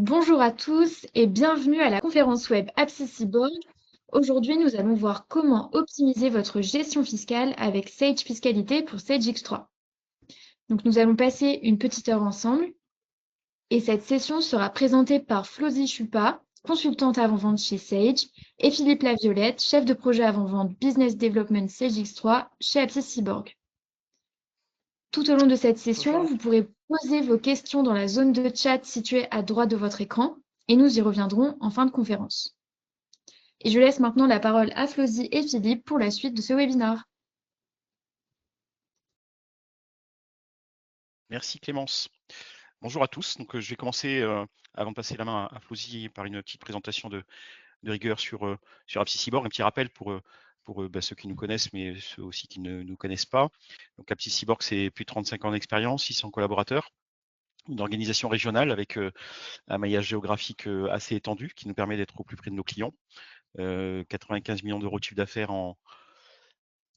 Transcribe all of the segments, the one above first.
Bonjour à tous et bienvenue à la conférence web AppSyBorg. Aujourd'hui, nous allons voir comment optimiser votre gestion fiscale avec Sage Fiscalité pour Sage X3. Donc, nous allons passer une petite heure ensemble et cette session sera présentée par Flosie Chupa, consultante avant-vente chez Sage, et Philippe Laviolette, chef de projet avant-vente Business Development Sage X3 chez AppSyBorg. Tout au long de cette session, vous pourrez poser vos questions dans la zone de chat située à droite de votre écran et nous y reviendrons en fin de conférence. Et je laisse maintenant la parole à Flosie et Philippe pour la suite de ce webinaire. Merci Clémence. Bonjour à tous. Donc, je vais commencer, avant de passer la main à Flosie, par une petite présentation de rigueur sur AppSyBorg. Un petit rappel pour ceux qui nous connaissent, mais ceux aussi qui ne nous connaissent pas. Donc, AppSyBorg, c'est plus de 35 ans d'expérience, 600 collaborateurs, une organisation régionale avec un maillage géographique assez étendu qui nous permet d'être au plus près de nos clients. 95 millions d'euros de chiffre d'affaires en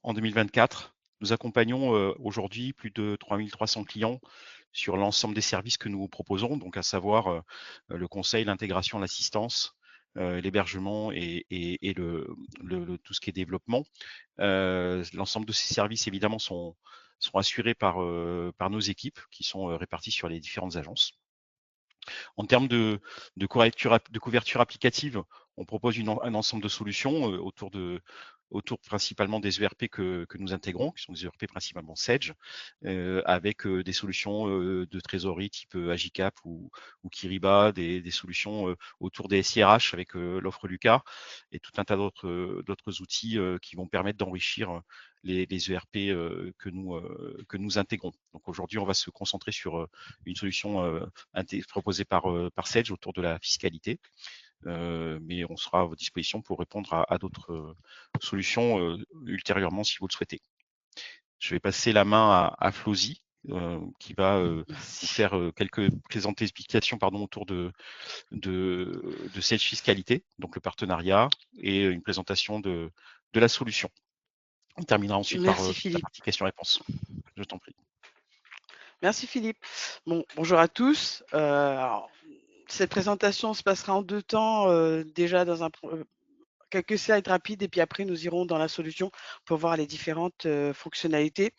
2024. Nous accompagnons aujourd'hui plus de 3300 clients sur l'ensemble des services que nous proposons, donc à savoir le conseil, l'intégration, l'assistance, l'hébergement et tout ce qui est développement. L'ensemble de ces services, évidemment, sont assurés par nos équipes qui sont réparties sur les différentes agences. En termes de couverture applicative, on propose un ensemble de solutions autour principalement des ERP que nous intégrons, qui sont des ERP principalement Sage, avec des solutions de trésorerie type Agicap ou Kyriba, des solutions autour des SIRH avec l'offre Lucas et tout un tas d'autres outils qui vont permettre d'enrichir les ERP que nous intégrons. Donc aujourd'hui, on va se concentrer sur une solution proposée par Sage autour de la fiscalité. Mais on sera à votre disposition pour répondre à d'autres solutions ultérieurement si vous le souhaitez. Je vais passer la main à Flosie, qui va vous faire quelques explications autour de Sage Fiscalité, donc le partenariat, et une présentation de la solution. On terminera ensuite par Merci la Philippe. partie questions-réponses. Je t'en prie. Merci Philippe. Bonjour à tous. Alors, cette présentation se passera en deux temps. Déjà dans quelques slides rapides et puis après nous irons dans la solution pour voir les différentes fonctionnalités.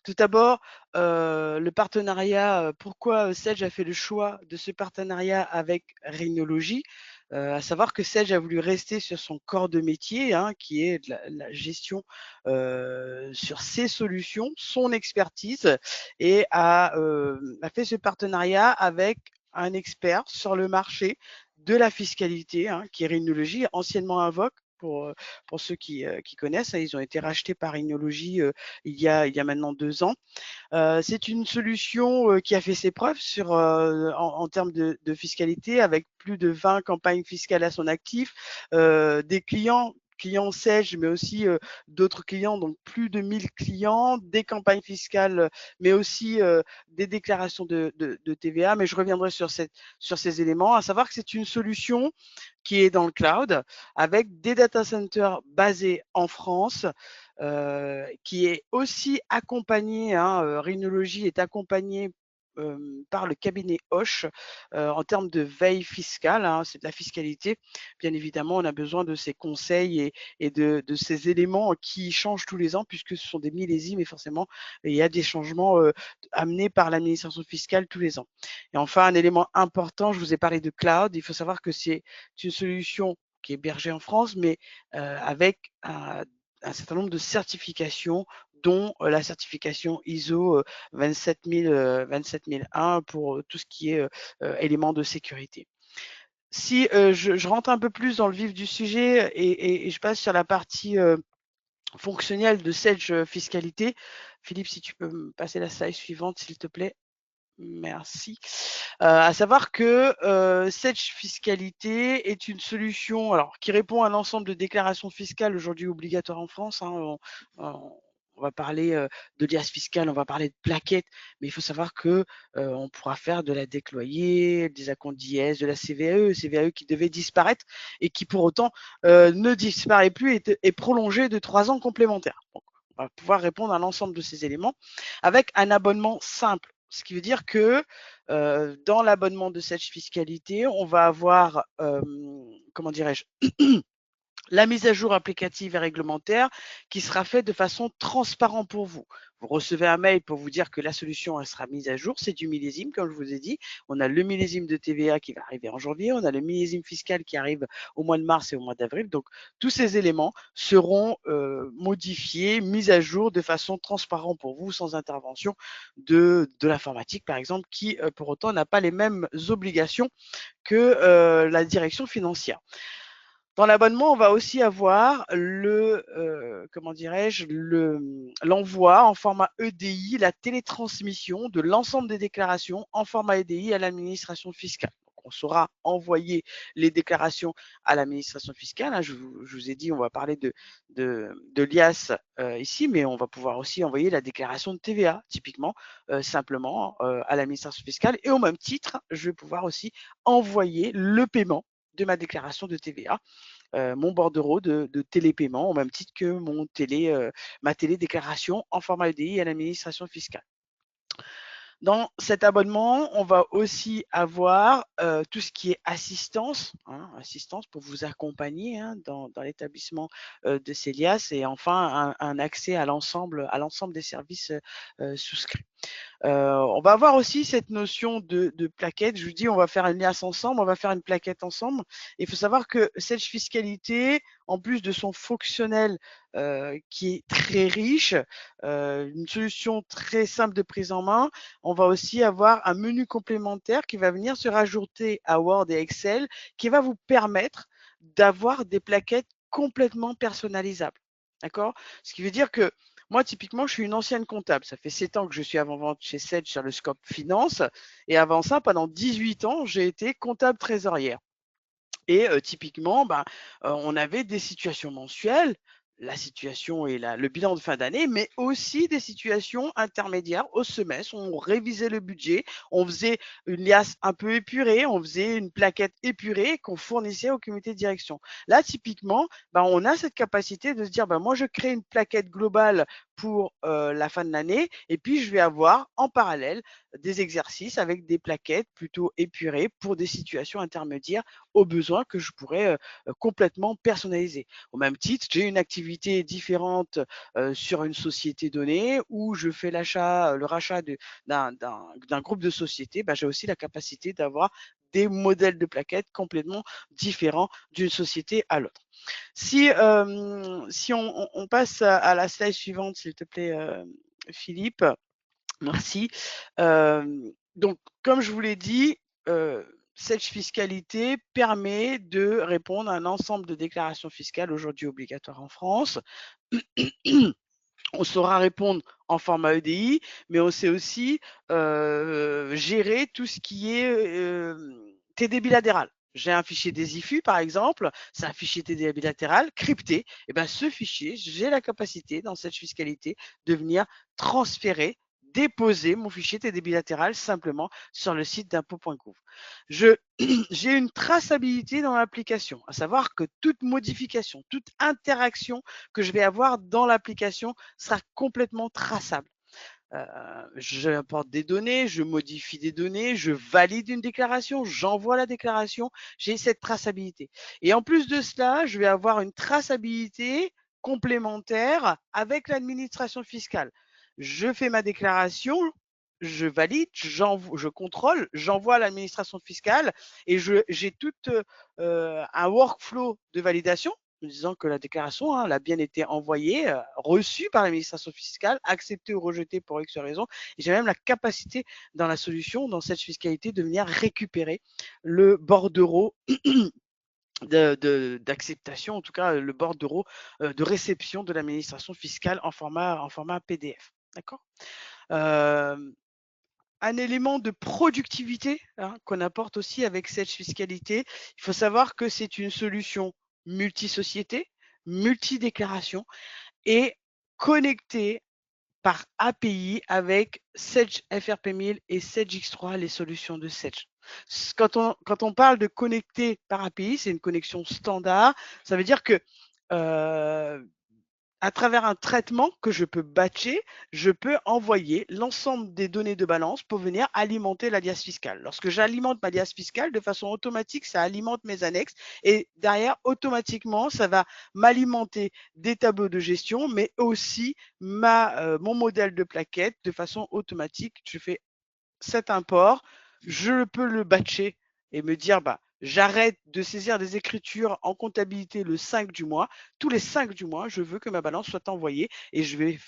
Tout d'abord, le partenariat, pourquoi Sage a fait le choix de ce partenariat avec Rhinology, à savoir que Sage a voulu rester sur son corps de métier, qui est de la gestion sur ses solutions, son expertise, et a fait ce partenariat avec un expert sur le marché de la fiscalité, qui est Rhinology, anciennement Invoque. Pour ceux qui connaissent, ils ont été rachetés par Rhinology il y a maintenant 2 ans. C'est une solution qui a fait ses preuves en termes de fiscalité, avec plus de 20 campagnes fiscales à son actif, des clients Sage, mais aussi d'autres clients, donc plus de 1000 clients, des campagnes fiscales, mais aussi des déclarations de TVA. Mais je reviendrai sur ces éléments, à savoir que c'est une solution qui est dans le cloud, avec des data centers basés en France, qui est aussi accompagné, Rhinology est accompagné par le cabinet Hoche en termes de veille fiscale, c'est de la fiscalité. Bien évidemment, on a besoin de ces conseils et de ces éléments qui changent tous les ans, puisque ce sont des millésimes et forcément, il y a des changements amenés par l'administration fiscale tous les ans. Et enfin, un élément important, je vous ai parlé de cloud. Il faut savoir que c'est une solution qui est hébergée en France, mais avec un certain nombre de certifications, dont la certification ISO 27001 pour tout ce qui est éléments de sécurité. Si je rentre un peu plus dans le vif du sujet et je passe sur la partie fonctionnelle de Sage Fiscalité. Philippe, si tu peux me passer la slide suivante, s'il te plaît. Merci. À savoir que Sage Fiscalité est une solution qui répond à l'ensemble de déclarations fiscales aujourd'hui obligatoires en France. On va parler de l'IAS fiscal, on va parler de plaquettes, mais il faut savoir que on pourra faire de la décloyée, des acomptes d'IS, de la CVAE qui devait disparaître et qui pour autant ne disparaît plus et est prolongée de 3 ans complémentaires. Donc, on va pouvoir répondre à l'ensemble de ces éléments avec un abonnement simple. Ce qui veut dire que Dans l'abonnement de Sage Fiscalité, on va avoir, comment dirais-je, la mise à jour applicative et réglementaire qui sera faite de façon transparente pour vous. Vous recevez un mail pour vous dire que la solution elle sera mise à jour. C'est du millésime, comme je vous ai dit. On a le millésime de TVA qui va arriver en janvier. On a le millésime fiscal qui arrive au mois de mars et au mois d'avril. Donc, tous ces éléments seront modifiés, mis à jour de façon transparente pour vous, sans intervention de l'informatique, par exemple, qui, pour autant, n'a pas les mêmes obligations que la direction financière. Dans l'abonnement, on va aussi avoir comment dirais-je, l'envoi en format EDI, la télétransmission de l'ensemble des déclarations en format EDI à l'administration fiscale. Donc, on saura envoyer les déclarations à l'administration fiscale. Hein. Je vous ai dit, on va parler de l'IAS ici, mais on va pouvoir aussi envoyer la déclaration de TVA, typiquement, simplement à l'administration fiscale. Et au même titre, je vais pouvoir aussi envoyer le paiement de ma déclaration de TVA, mon bordereau de télépaiement, au même titre que ma télédéclaration en format EDI à l'administration fiscale. Dans cet abonnement, on va aussi avoir tout ce qui est assistance, hein, assistance pour vous accompagner dans l'établissement de Célias, et enfin un accès à l'ensemble des services souscrits. On va avoir aussi cette notion de plaquette. Je vous dis, on va faire une liasse ensemble, on va faire une plaquette ensemble. Il faut savoir que Sage Fiscalité, en plus de son fonctionnel qui est très riche, une solution très simple de prise en main, on va aussi avoir un menu complémentaire qui va venir se rajouter à Word et Excel, qui va vous permettre d'avoir des plaquettes complètement personnalisables. D'accord? Ce qui veut dire que moi, typiquement, je suis une ancienne comptable. Ça fait 7 ans que je suis avant-vente chez Sage sur le scope finance. Et avant ça, pendant 18 ans, j'ai été comptable trésorière. Et typiquement, on avait des situations mensuelles, la situation et le bilan de fin d'année, mais aussi des situations intermédiaires au semestre. On révisait le budget, on faisait une liasse un peu épurée, on faisait une plaquette épurée qu'on fournissait au comité de direction. Là, typiquement, on a cette capacité de se dire, moi, je crée une plaquette globale pour la fin de l'année, et puis je vais avoir en parallèle des exercices avec des plaquettes plutôt épurées pour des situations intermédiaires aux besoins que je pourrais complètement personnaliser. Au même titre, j'ai une activité différente sur une société donnée où je fais le rachat d'un groupe de sociétés. J'ai aussi la capacité d'avoir des modèles de plaquettes complètement différents d'une société à l'autre. Si on passe à la slide suivante, s'il te plaît, Philippe. Merci. Donc, comme je vous l'ai dit, Sage Fiscalité permet de répondre à un ensemble de déclarations fiscales aujourd'hui obligatoires en France. On saura répondre en format EDI, mais on sait aussi gérer tout ce qui est TD bilatéral. J'ai un fichier des IFU, par exemple, c'est un fichier TD bilatéral crypté. Et ce fichier, j'ai la capacité dans cette fiscalité de venir transférer, déposer mon fichier TD bilatéral simplement sur le site d'impôt.gouv. J'ai une traçabilité dans l'application, à savoir que toute modification, toute interaction que je vais avoir dans l'application sera complètement traçable. J'apporte des données, je modifie des données, je valide une déclaration, j'envoie la déclaration, j'ai cette traçabilité. Et en plus de cela, je vais avoir une traçabilité complémentaire avec l'administration fiscale. Je fais ma déclaration, je valide, je contrôle, j'envoie à l'administration fiscale et j'ai tout un workflow de validation me disant que la déclaration a bien été envoyée, reçue par l'administration fiscale, acceptée ou rejetée pour X raison. Et j'ai même la capacité dans la solution, dans cette fiscalité, de venir récupérer le bordereau d'acceptation, en tout cas le bordereau de réception de l'administration fiscale en format PDF. D'accord. Un élément de productivité qu'on apporte aussi avec cette fiscalité. Il faut savoir que c'est une solution multi-société, multi-déclaration et connectée par API avec Sage FRP1000 et Sage X3, les solutions de Sage. Quand on parle de connecter par API, c'est une connexion standard. Ça veut dire que à travers un traitement que je peux batcher, je peux envoyer l'ensemble des données de balance pour venir alimenter l'alias fiscal. Lorsque j'alimente ma alias fiscale, de façon automatique, ça alimente mes annexes et derrière, automatiquement, ça va m'alimenter des tableaux de gestion, mais aussi mon modèle de plaquette de façon automatique. Je fais cet import, je peux le batcher et me dire, bah, j'arrête de saisir des écritures en comptabilité le 5 du mois. Tous les 5 du mois, je veux que ma balance soit envoyée et je vais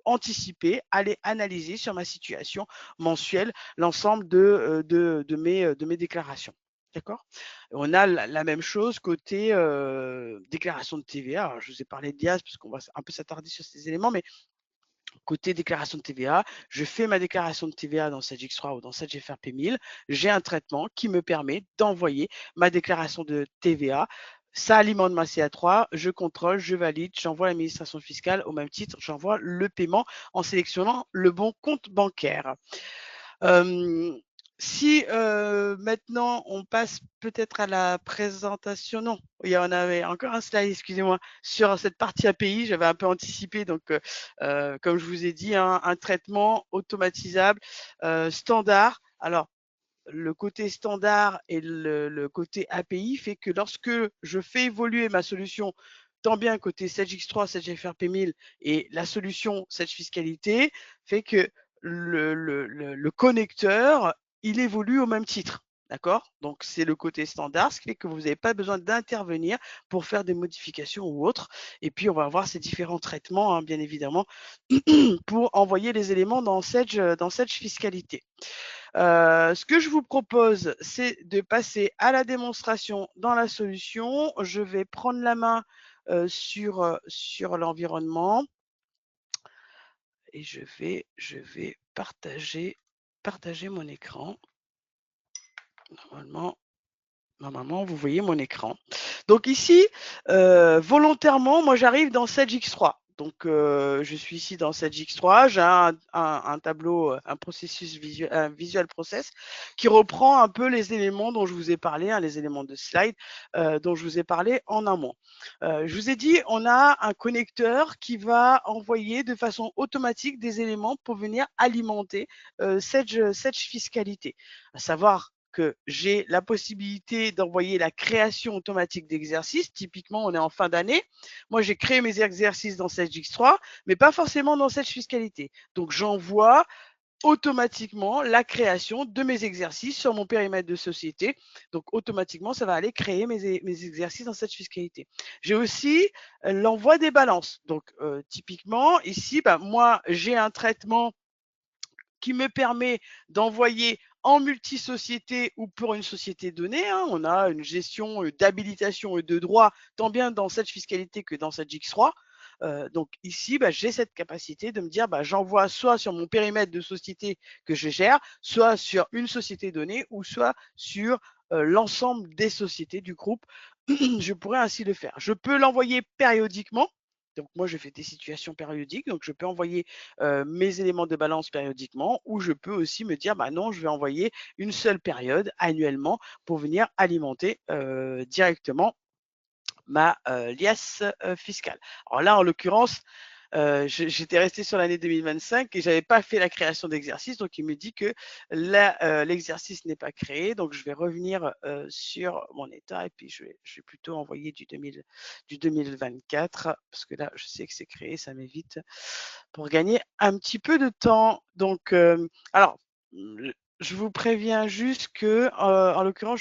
anticiper, aller analyser sur ma situation mensuelle l'ensemble de mes déclarations. D'accord. On a la même chose côté déclaration de TVA. Alors, je vous ai parlé de l'IAS parce qu'on va un peu s'attarder sur ces éléments, mais côté déclaration de TVA, je fais ma déclaration de TVA dans Sage X3 ou dans Sage FRP 1000. J'ai un traitement qui me permet d'envoyer ma déclaration de TVA. Ça alimente ma CA3, je contrôle, je valide, j'envoie à l'administration fiscale. Au même titre, j'envoie le paiement en sélectionnant le bon compte bancaire. Si maintenant on passe peut-être à la présentation, non, il y en avait encore un slide, excusez-moi, sur cette partie API, j'avais un peu anticipé, donc comme je vous ai dit, un traitement automatisable standard. Alors, le côté standard et le côté API fait que lorsque je fais évoluer ma solution, tant bien côté Sage X3, Sage FRP 1000 et la solution Sage Fiscalité, fait que le connecteur, il évolue au même titre. D'accord? Donc, c'est le côté standard, ce qui fait que vous n'avez pas besoin d'intervenir pour faire des modifications ou autres. Et puis, on va avoir ces différents traitements, hein, bien évidemment, pour envoyer les éléments dans Sage Fiscalité. Ce que je vous propose, c'est de passer à la démonstration dans la solution. Je vais prendre la main sur l'environnement et je vais partager mon écran. Normalement, vous voyez mon écran. Donc ici, volontairement, moi j'arrive dans Sage X3. Donc je suis ici dans Sage X3, j'ai un tableau, un processus visuel, un visual process qui reprend un peu les éléments dont je vous ai parlé, hein, les éléments de slide dont je vous ai parlé en amont. Je vous ai dit, on a un connecteur qui va envoyer de façon automatique des éléments pour venir alimenter Sage Fiscalité, à savoir que j'ai la possibilité d'envoyer la création automatique d'exercices. Typiquement, on est en fin d'année. Moi, j'ai créé mes exercices dans Sage X3, mais pas forcément dans Sage Fiscalité. Donc, j'envoie automatiquement la création de mes exercices sur mon périmètre de société. Donc, automatiquement, ça va aller créer mes exercices dans Sage Fiscalité. J'ai aussi l'envoi des balances. Donc, typiquement, ici, bah, moi, j'ai un traitement qui me permet d'envoyer en multisociété ou pour une société donnée. Hein, on a une gestion d'habilitation et de droit, tant bien dans Sage Fiscalité que dans Sage X3. Donc ici, bah, j'ai cette capacité de me dire, bah, j'envoie soit sur mon périmètre de société que je gère, soit sur une société donnée ou soit sur l'ensemble des sociétés du groupe. Je pourrais ainsi le faire. Je peux l'envoyer périodiquement. Donc moi, je fais des situations périodiques, donc je peux envoyer mes éléments de balance périodiquement, ou je peux aussi me dire, bah non, je vais envoyer une seule période annuellement pour venir alimenter directement ma liasse fiscale. Alors là, en l'occurrence, j'étais resté sur l'année 2025 et j'avais pas fait la création d'exercice, donc il me dit que l'exercice n'est pas créé, donc je vais revenir sur mon état et puis je vais plutôt envoyer du 2024 parce que là je sais que c'est créé, ça m'évite pour gagner un petit peu de temps. Donc alors je vous préviens juste que en l'occurrence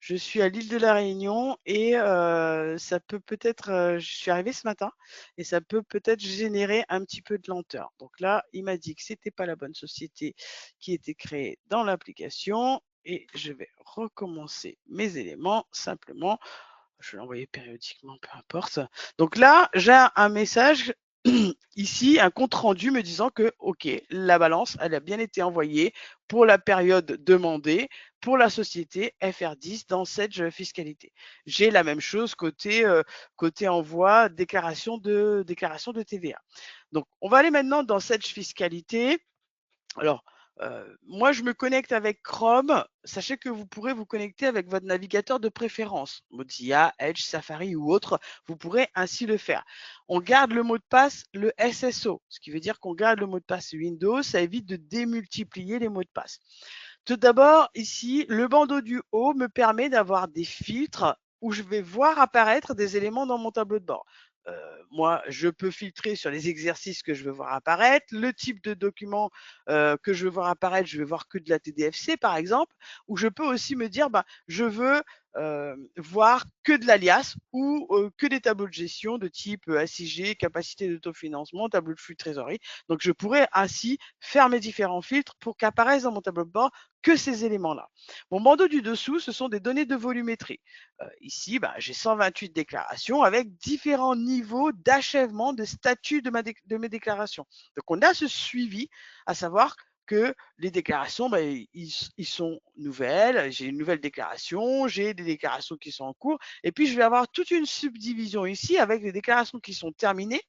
je suis à l'île de la Réunion et ça peut-être, je suis arrivée ce matin et ça peut peut-être générer un petit peu de lenteur. Donc là, il m'a dit que c'était pas la bonne société qui était créée dans l'application et je vais recommencer mes éléments simplement. Je vais l'envoyer périodiquement, peu importe. Donc là, j'ai un message ici, un compte rendu me disant que, OK, la balance, elle a bien été envoyée pour la période demandée pour la société FR10 dans Sage Fiscalité. J'ai la même chose côté envoi, déclaration de TVA. Donc, on va aller maintenant dans Sage Fiscalité. Alors, Moi, je me connecte avec Chrome. Sachez que vous pourrez vous connecter avec votre navigateur de préférence, Mozilla, Edge, Safari ou autre. Vous pourrez ainsi le faire. On garde le mot de passe, le SSO, ce qui veut dire qu'on garde le mot de passe Windows. Ça évite de démultiplier les mots de passe. Tout d'abord, ici, le bandeau du haut me permet d'avoir des filtres où je vais voir apparaître des éléments dans mon tableau de bord. Moi, je peux filtrer sur les exercices que je veux voir apparaître, le type de document que je veux voir apparaître, je vais voir que de la TDFC par exemple, ou je peux aussi me dire, je veux voir que de l'alias ou que des tableaux de gestion de type SIG, capacité d'autofinancement, tableau de flux de trésorerie. Donc, je pourrais ainsi faire mes différents filtres pour qu'apparaissent dans mon tableau de bord que ces éléments-là. Mon bandeau du dessous, ce sont des données de volumétrie. Ici, j'ai 128 déclarations avec différents niveaux d'achèvement de statut de mes déclarations. Donc, on a ce suivi, à savoir que les déclarations, ils sont nouvelles. J'ai une nouvelle déclaration, j'ai des déclarations qui sont en cours, et puis je vais avoir toute une subdivision ici avec les déclarations qui sont terminées,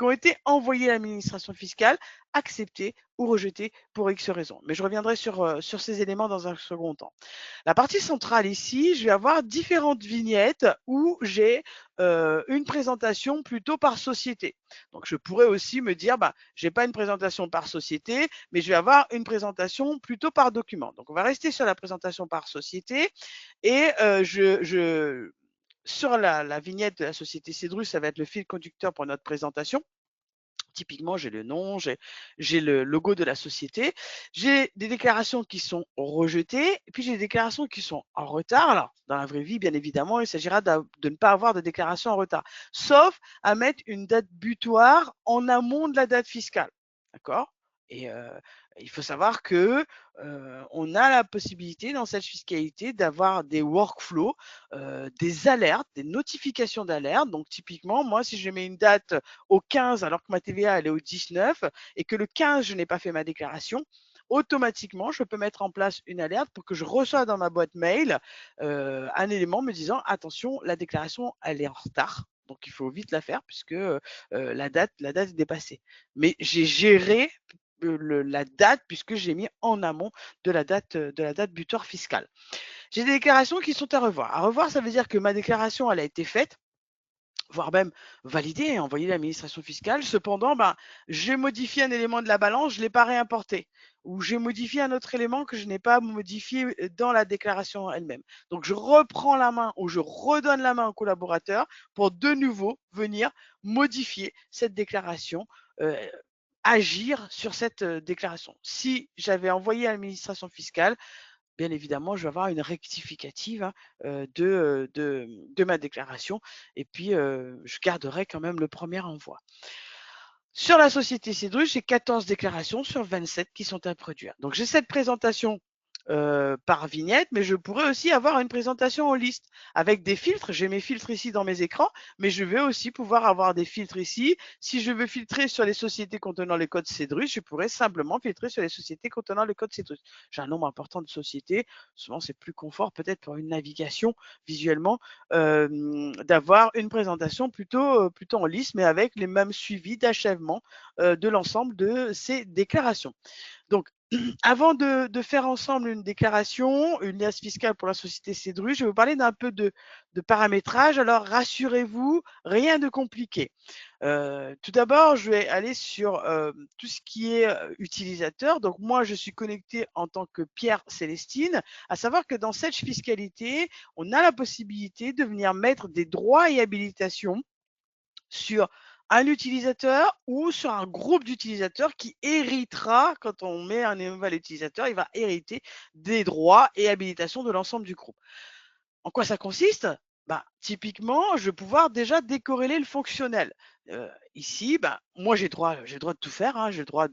qui ont été envoyées à l'administration fiscale, acceptées ou rejetées pour X raisons. Mais je reviendrai sur ces éléments dans un second temps. La partie centrale ici, je vais avoir différentes vignettes où j'ai une présentation plutôt par société. Donc, je pourrais aussi me dire, je n'ai pas une présentation par société, mais je vais avoir une présentation plutôt par document. Donc, on va rester sur la présentation par société et sur la vignette de la société Cedrus, ça va être le fil conducteur pour notre présentation. Typiquement, j'ai le nom, j'ai le logo de la société, j'ai des déclarations qui sont rejetées, et puis j'ai des déclarations qui sont en retard. Alors, dans la vraie vie, bien évidemment, il s'agira de ne pas avoir de déclaration en retard, sauf à mettre une date butoir en amont de la date fiscale. D'accord? Et il faut savoir que on a la possibilité dans cette fiscalité d'avoir des workflows, des alertes, des notifications d'alerte. Donc typiquement, moi, si je mets une date au 15 alors que ma TVA elle est au 19 et que le 15 je n'ai pas fait ma déclaration, automatiquement, je peux mettre en place une alerte pour que je reçoive dans ma boîte mail un élément me disant attention, la déclaration elle est en retard. Donc il faut vite la faire puisque la date est dépassée. Mais j'ai géré la date puisque j'ai mis en amont de la date butoir fiscale. J'ai des déclarations qui sont à revoir. À revoir, ça veut dire que ma déclaration, elle a été faite, voire même validée et envoyée à l'administration fiscale. Cependant, j'ai modifié un élément de la balance, je ne l'ai pas réimporté. Ou j'ai modifié un autre élément que je n'ai pas modifié dans la déclaration elle-même. Donc, je reprends la main ou je redonne la main au collaborateur pour de nouveau venir modifier cette déclaration, agir sur cette déclaration. Si j'avais envoyé à l'administration fiscale, bien évidemment, je vais avoir une rectificative de ma déclaration et puis je garderai quand même le premier envoi. Sur la société Cedrus, j'ai 14 déclarations sur 27 qui sont à produire. Donc, j'ai cette présentation par vignette, mais je pourrais aussi avoir une présentation en liste avec des filtres. J'ai mes filtres ici dans mes écrans, mais je vais aussi pouvoir avoir des filtres ici. Si je veux filtrer sur les sociétés contenant le code Cedrus, je pourrais simplement filtrer sur les sociétés contenant le code Cedrus. J'ai un nombre important de sociétés. Souvent, c'est plus confort peut-être pour une navigation visuellement d'avoir une présentation plutôt en liste, mais avec les mêmes suivis d'achèvement de l'ensemble de ces déclarations. Donc, avant de faire ensemble une déclaration, une liasse fiscale pour la société Cedrus, je vais vous parler d'un peu de paramétrage. Alors, rassurez-vous, rien de compliqué. Tout d'abord, je vais aller sur tout ce qui est utilisateur. Donc, moi, je suis connecté en tant que Pierre Célestine, à savoir que dans cette fiscalité, on a la possibilité de venir mettre des droits et habilitations sur un utilisateur ou sur un groupe d'utilisateurs qui héritera, quand on met un nouvel utilisateur, il va hériter des droits et habilitations de l'ensemble du groupe. En quoi ça consiste? Typiquement, je vais pouvoir déjà décorréler le fonctionnel. Ici, moi j'ai le droit de tout faire, hein. J'ai le droit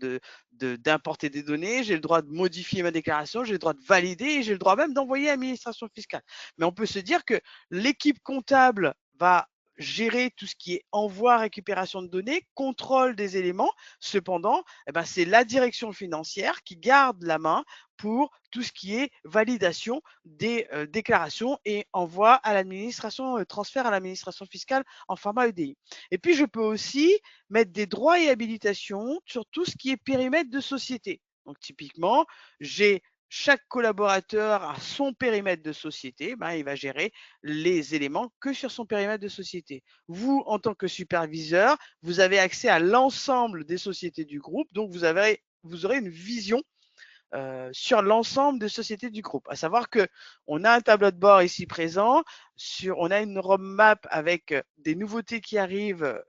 d'importer des données, j'ai le droit de modifier ma déclaration, j'ai le droit de valider et j'ai le droit même d'envoyer à l'administration fiscale. Mais on peut se dire que l'équipe comptable va gérer tout ce qui est envoi, récupération de données, contrôle des éléments. Cependant, c'est la direction financière qui garde la main pour tout ce qui est validation des déclarations et envoi à l'administration, transfert à l'administration fiscale en format EDI. Et puis, je peux aussi mettre des droits et habilitations sur tout ce qui est périmètre de société. Donc, typiquement, chaque collaborateur a son périmètre de société, il va gérer les éléments que sur son périmètre de société. Vous, en tant que superviseur, vous avez accès à l'ensemble des sociétés du groupe, donc vous aurez une vision sur l'ensemble des sociétés du groupe. À savoir que on a un tableau de bord ici présent, on a une roadmap avec des nouveautés qui arrivent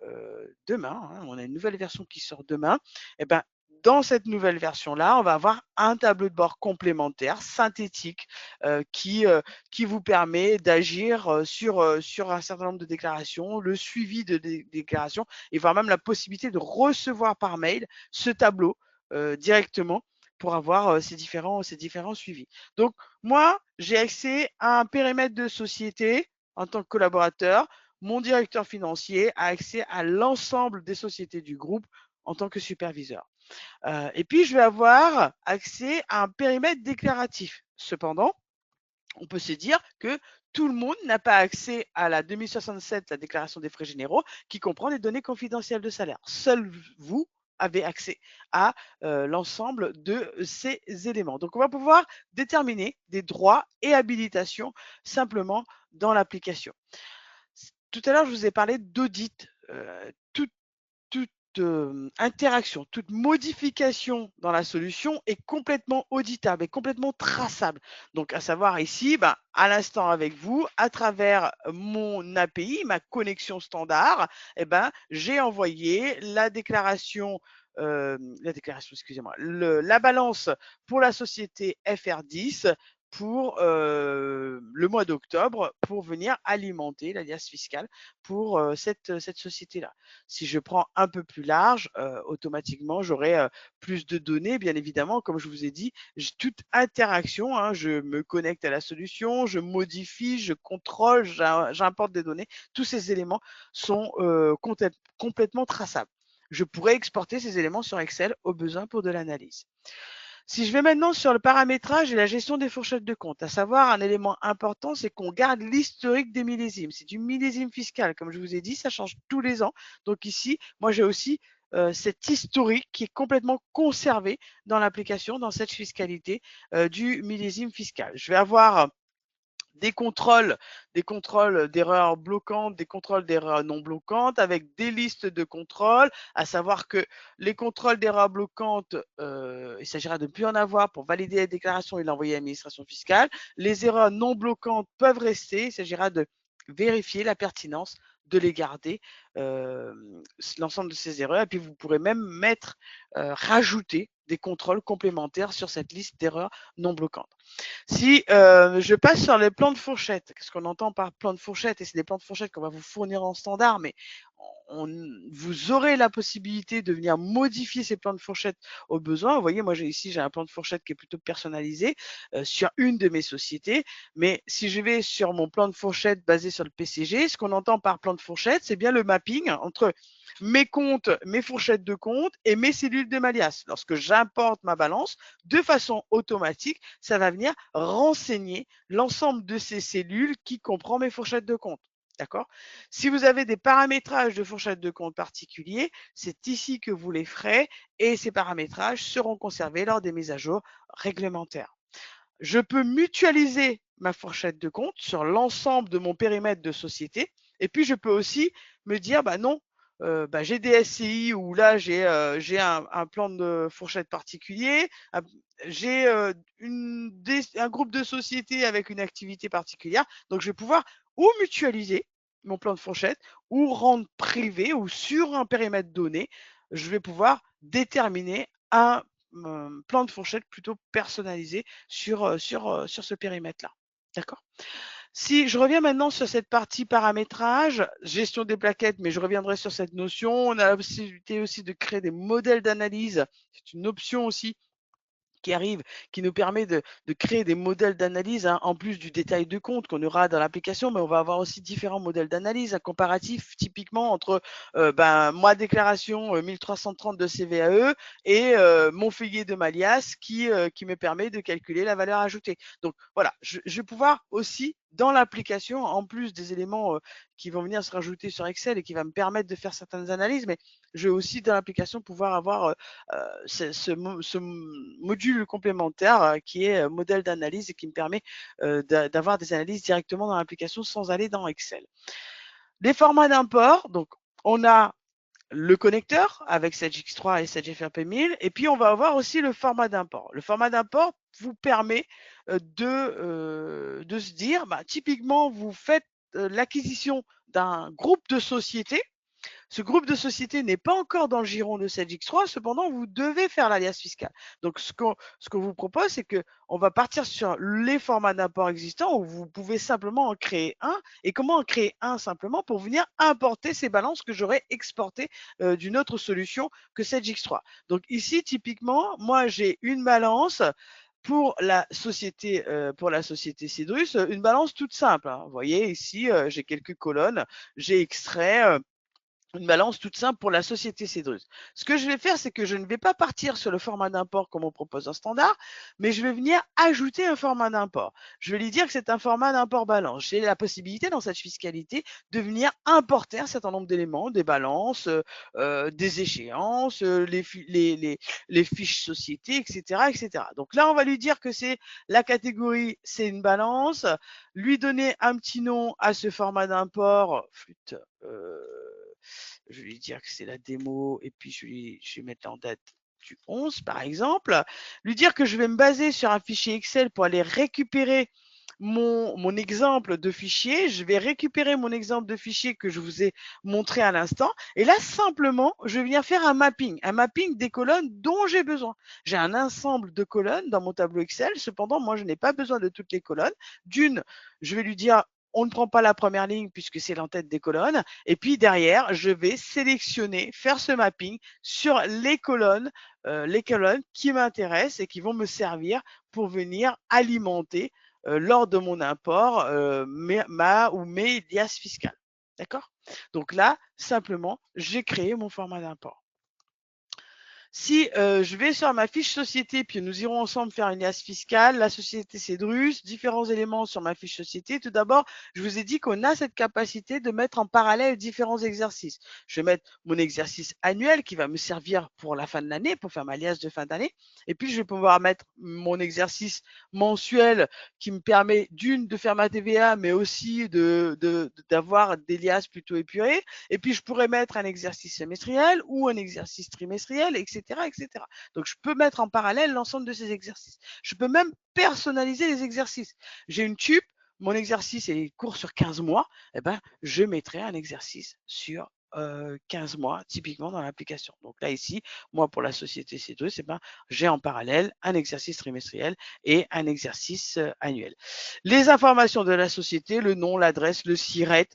demain, hein, on a une nouvelle version qui sort demain, et ben dans cette nouvelle version-là, on va avoir un tableau de bord complémentaire, synthétique, qui vous permet d'agir sur un certain nombre de déclarations, le suivi de déclarations, et voire même la possibilité de recevoir par mail ce tableau directement pour avoir ces différents suivis. Donc, moi, j'ai accès à un périmètre de société en tant que collaborateur. Mon directeur financier a accès à l'ensemble des sociétés du groupe en tant que superviseur. Et puis, je vais avoir accès à un périmètre déclaratif. Cependant, on peut se dire que tout le monde n'a pas accès à la 2067, la déclaration des frais généraux, qui comprend les données confidentielles de salaire. Seul vous avez accès à l'ensemble de ces éléments. Donc, on va pouvoir déterminer des droits et habilitations simplement dans l'application. Tout à l'heure, je vous ai parlé d'audit. Toute interaction, toute modification dans la solution est complètement auditable et complètement traçable. Donc, à savoir ici, à l'instant avec vous, à travers mon API, ma connexion standard, j'ai envoyé la déclaration, excusez-moi, la balance pour la société FR10 pour le mois d'octobre pour venir alimenter l'alias fiscal pour cette société-là. Si je prends un peu plus large, automatiquement, j'aurai plus de données, bien évidemment. Comme je vous ai dit, toute interaction, hein, je me connecte à la solution, je modifie, je contrôle, j'importe des données. Tous ces éléments sont complètement traçables. Je pourrais exporter ces éléments sur Excel au besoin pour de l'analyse. Si je vais maintenant sur le paramétrage et la gestion des fourchettes de compte, à savoir un élément important, c'est qu'on garde l'historique des millésimes. C'est du millésime fiscal. Comme je vous ai dit, ça change tous les ans. Donc ici, moi, j'ai aussi cet historique qui est complètement conservé dans l'application, dans cette fiscalité du millésime fiscal. Je vais avoir des contrôles d'erreurs bloquantes, des contrôles d'erreurs non bloquantes, avec des listes de contrôles, à savoir que les contrôles d'erreurs bloquantes, il s'agira de ne plus en avoir pour valider la déclaration et l'envoyer à l'administration fiscale. Les erreurs non bloquantes peuvent rester, il s'agira de vérifier la pertinence de les garder, l'ensemble de ces erreurs, et puis vous pourrez même rajouter des contrôles complémentaires sur cette liste d'erreurs non bloquantes. Si je passe sur les plans de fourchette, qu'est-ce qu'on entend par plan de fourchette? Et c'est des plans de fourchette qu'on va vous fournir en standard, mais vous aurez la possibilité de venir modifier ces plans de fourchette au besoin. Vous voyez, moi ici j'ai un plan de fourchette qui est plutôt personnalisé sur une de mes sociétés. Mais si je vais sur mon plan de fourchette basé sur le PCG, ce qu'on entend par plan de fourchette, c'est bien le mapping entre mes comptes, mes fourchettes de compte et mes cellules de Malias. Lorsque j'importe ma balance, de façon automatique, ça va venir renseigner l'ensemble de ces cellules qui comprend mes fourchettes de compte. D'accord? Si vous avez des paramétrages de fourchettes de compte particuliers, c'est ici que vous les ferez et ces paramétrages seront conservés lors des mises à jour réglementaires. Je peux mutualiser ma fourchette de compte sur l'ensemble de mon périmètre de société et puis je peux aussi me dire, non, j'ai des SCI où là j'ai un plan de fourchette particulier, j'ai un groupe de sociétés avec une activité particulière, donc je vais pouvoir ou mutualiser mon plan de fourchette ou rendre privé ou sur un périmètre donné, je vais pouvoir déterminer un plan de fourchette plutôt personnalisé sur ce périmètre-là. D'accord? Si je reviens maintenant sur cette partie paramétrage, gestion des plaquettes, mais je reviendrai sur cette notion. On a la possibilité aussi de créer des modèles d'analyse. C'est une option aussi qui arrive, qui nous permet de créer des modèles d'analyse, hein, en plus du détail de compte qu'on aura dans l'application, mais on va avoir aussi différents modèles d'analyse, un comparatif typiquement entre ma déclaration 1330 de CVAE et mon feuillet de Malias qui me permet de calculer la valeur ajoutée. Donc voilà, je vais pouvoir aussi dans l'application, en plus des éléments qui vont venir se rajouter sur Excel et qui va me permettre de faire certaines analyses, mais je vais aussi dans l'application pouvoir avoir ce module complémentaire qui est modèle d'analyse et qui me permet d'avoir des analyses directement dans l'application sans aller dans Excel. Les formats d'import, donc on a le connecteur avec SageX3 et SageFRP1000, et puis on va avoir aussi le format d'import. Le format d'import vous permet de se dire, typiquement, vous faites l'acquisition d'un groupe de sociétés. Ce groupe de sociétés n'est pas encore dans le giron de SageX3, cependant, vous devez faire l'alias fiscal. Donc, ce qu'on vous propose, c'est qu'on va partir sur les formats d'import existants où vous pouvez simplement en créer un. Et comment en créer un simplement pour venir importer ces balances que j'aurais exportées d'une autre solution que SageX3. Donc, ici, typiquement, moi, j'ai une balance pour la société Cedrus, une balance toute simple. Hein. Vous voyez ici, j'ai quelques colonnes, j'ai extrait une balance toute simple pour la société Cedrus. Ce que je vais faire, c'est que je ne vais pas partir sur le format d'import comme on propose en standard, mais je vais venir ajouter un format d'import. Je vais lui dire que c'est un format d'import balance. J'ai la possibilité dans cette fiscalité de venir importer un certain nombre d'éléments, des balances, des échéances, les fiches sociétés, etc., etc. Donc là, on va lui dire que c'est la catégorie, c'est une balance, lui donner un petit nom à ce format d'import, flûte, je vais lui dire que c'est la démo et puis je vais mettre en date du 11 par exemple, lui dire que je vais me baser sur un fichier Excel pour aller récupérer mon exemple de fichier. Je vais récupérer mon exemple de fichier que je vous ai montré à l'instant et là simplement je vais venir faire un mapping des colonnes dont j'ai besoin. J'ai un ensemble de colonnes dans mon tableau Excel, cependant moi je n'ai pas besoin de toutes les colonnes. D'une, je vais lui dire on ne prend pas la première ligne puisque c'est l'entête des colonnes. Et puis derrière, je vais sélectionner, faire ce mapping sur les colonnes qui m'intéressent et qui vont me servir pour venir alimenter lors de mon import mes liasses fiscales. D'accord? Donc là, simplement, j'ai créé mon format d'import. Si je vais sur ma fiche société, puis nous irons ensemble faire une liasse fiscale, la société Cedrus, différents éléments sur ma fiche société. Tout d'abord, je vous ai dit qu'on a cette capacité de mettre en parallèle différents exercices. Je vais mettre mon exercice annuel qui va me servir pour la fin de l'année, pour faire ma liasse de fin d'année. Et puis, je vais pouvoir mettre mon exercice mensuel qui me permet d'une, de faire ma TVA, mais aussi d'avoir des liasses plutôt épurées. Et puis, je pourrais mettre un exercice semestriel ou un exercice trimestriel, etc., etc. Donc, je peux mettre en parallèle l'ensemble de ces exercices. Je peux même personnaliser les exercices. J'ai une TUP, mon exercice est court sur 15 mois, eh ben, je mettrai un exercice sur 15 mois, typiquement dans l'application. Donc là, ici, moi, pour la société C2, eh ben, j'ai en parallèle un exercice trimestriel et un exercice annuel. Les informations de la société, le nom, l'adresse, le SIRET,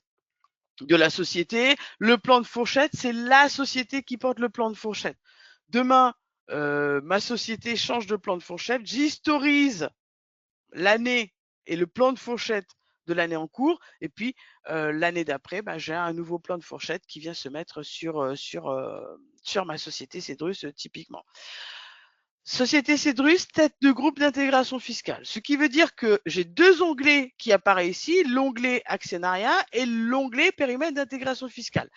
de la société. Le plan de fourchette, c'est la société qui porte le plan de fourchette. Demain, ma société change de plan de fourchette, j'historise l'année et le plan de fourchette de l'année en cours, et puis l'année d'après, j'ai un nouveau plan de fourchette qui vient se mettre sur ma société Cedrus typiquement. Société Cedrus, tête de groupe d'intégration fiscale. Ce qui veut dire que j'ai deux onglets qui apparaissent ici, l'onglet actionnariat et l'onglet périmètre d'intégration fiscale.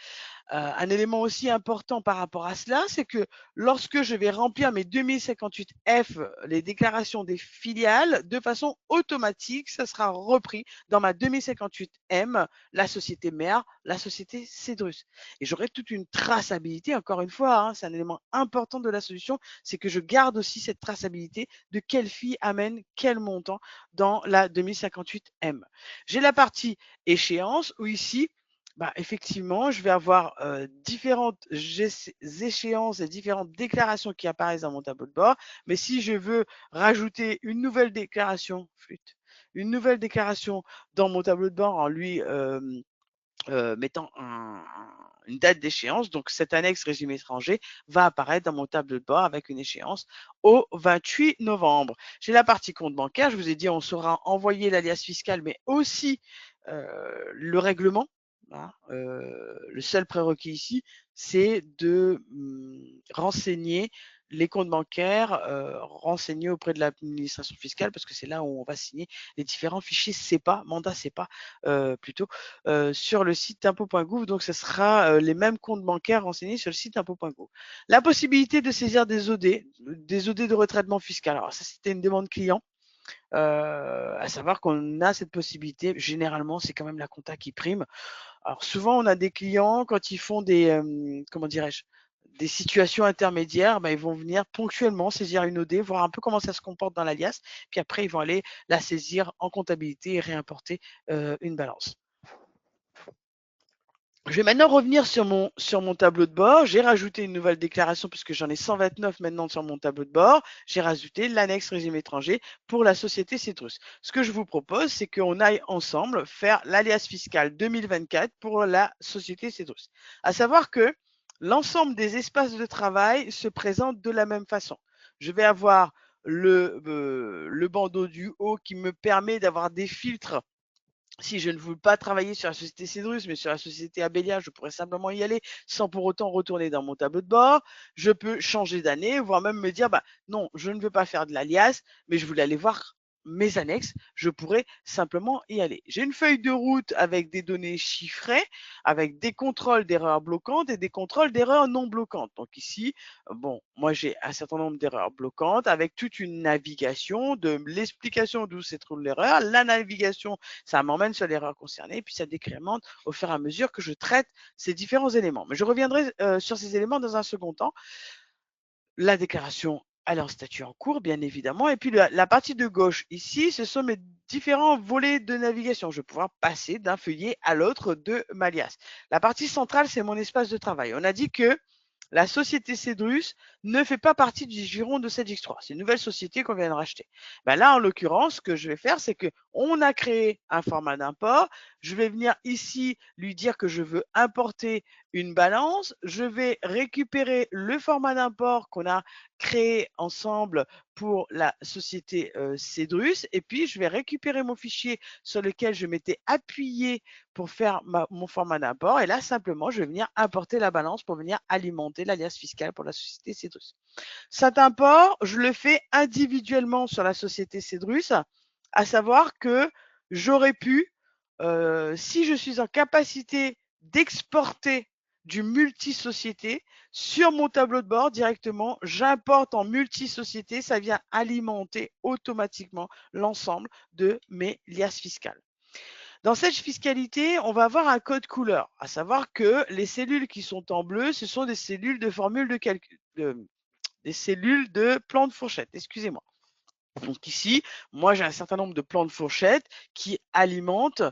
Un élément aussi important par rapport à cela, c'est que lorsque je vais remplir mes 2058F, les déclarations des filiales, de façon automatique, ça sera repris dans ma 2058M, la société mère, la société Cedrus. Et j'aurai toute une traçabilité, encore une fois, hein, c'est un élément important de la solution, c'est que je garde aussi cette traçabilité de quelle fille amène quel montant dans la 2058M. J'ai la partie échéance où ici, effectivement, je vais avoir différentes échéances et différentes déclarations qui apparaissent dans mon tableau de bord. Mais si je veux rajouter une nouvelle déclaration, une nouvelle déclaration dans mon tableau de bord en lui mettant une date d'échéance, donc cette annexe régime étranger va apparaître dans mon tableau de bord avec une échéance au 28 novembre. J'ai la partie compte bancaire, je vous ai dit on saura envoyer l'alias fiscal, mais aussi le règlement. Le seul prérequis ici, c'est de renseigner les comptes bancaires renseignés auprès de l'administration fiscale, parce que c'est là où on va signer les différents fichiers CEPA, mandat CEPA plutôt, sur le site impôts.gouv. Donc, ce sera les mêmes comptes bancaires renseignés sur le site impôts.gouv. La possibilité de saisir des OD de retraitement fiscal. Alors, ça, c'était une demande client. À savoir qu'on a cette possibilité. Généralement, c'est quand même la compta qui prime. Alors souvent, on a des clients quand ils font des comment dirais-je, des situations intermédiaires, ils vont venir ponctuellement saisir une OD, voir un peu comment ça se comporte dans l'alias, puis après ils vont aller la saisir en comptabilité et réimporter une balance. Je vais maintenant revenir sur mon tableau de bord. J'ai rajouté une nouvelle déclaration puisque j'en ai 129 maintenant sur mon tableau de bord. J'ai rajouté l'annexe régime étranger pour la société Cedrus. Ce que je vous propose, c'est qu'on aille ensemble faire l'alias fiscal 2024 pour la société Cedrus. À savoir que l'ensemble des espaces de travail se présentent de la même façon. Je vais avoir le bandeau du haut qui me permet d'avoir des filtres. Si je ne veux pas travailler sur la société Cedrus, mais sur la société Abelia, je pourrais simplement y aller sans pour autant retourner dans mon tableau de bord. Je peux changer d'année, voire même me dire, non, je ne veux pas faire de l'alias, mais je voulais aller voir mes annexes, je pourrais simplement y aller. J'ai une feuille de route avec des données chiffrées, avec des contrôles d'erreurs bloquantes et des contrôles d'erreurs non bloquantes. Donc ici, bon, moi j'ai un certain nombre d'erreurs bloquantes avec toute une navigation de l'explication d'où se trouve l'erreur, la navigation, ça m'emmène sur l'erreur concernée, puis ça décrémente au fur et à mesure que je traite ces différents éléments. Mais je reviendrai sur ces éléments dans un second temps. La déclaration à leur statut en cours, bien évidemment. Et puis la partie de gauche ici, ce sont mes différents volets de navigation. Je vais pouvoir passer d'un feuillet à l'autre de Malias. La partie centrale, c'est mon espace de travail. On a dit que la société Cedrus ne fait pas partie du giron de CEDX3. C'est une nouvelle société qu'on vient de racheter. Là, en l'occurrence, ce que je vais faire, c'est qu'on a créé un format d'import. Je vais venir ici lui dire que je veux importer une balance. Je vais récupérer le format d'import qu'on a créé ensemble pour la société Cedrus. Et puis, je vais récupérer mon fichier sur lequel je m'étais appuyé pour faire mon format d'import. Et là, simplement, je vais venir importer la balance pour venir alimenter l'alias fiscal pour la société Cedrus. Cet import, je le fais individuellement sur la société Cedrus, à savoir que j'aurais pu, si je suis en capacité d'exporter du multi-société sur mon tableau de bord directement, j'importe en multi-société, ça vient alimenter automatiquement l'ensemble de mes liasses fiscales. Dans cette fiscalité, on va avoir un code couleur, à savoir que les cellules qui sont en bleu, ce sont des cellules de formule de calcul, des cellules de plan de fourchette, excusez-moi. Donc ici, moi j'ai un certain nombre de plans de fourchette qui alimentent,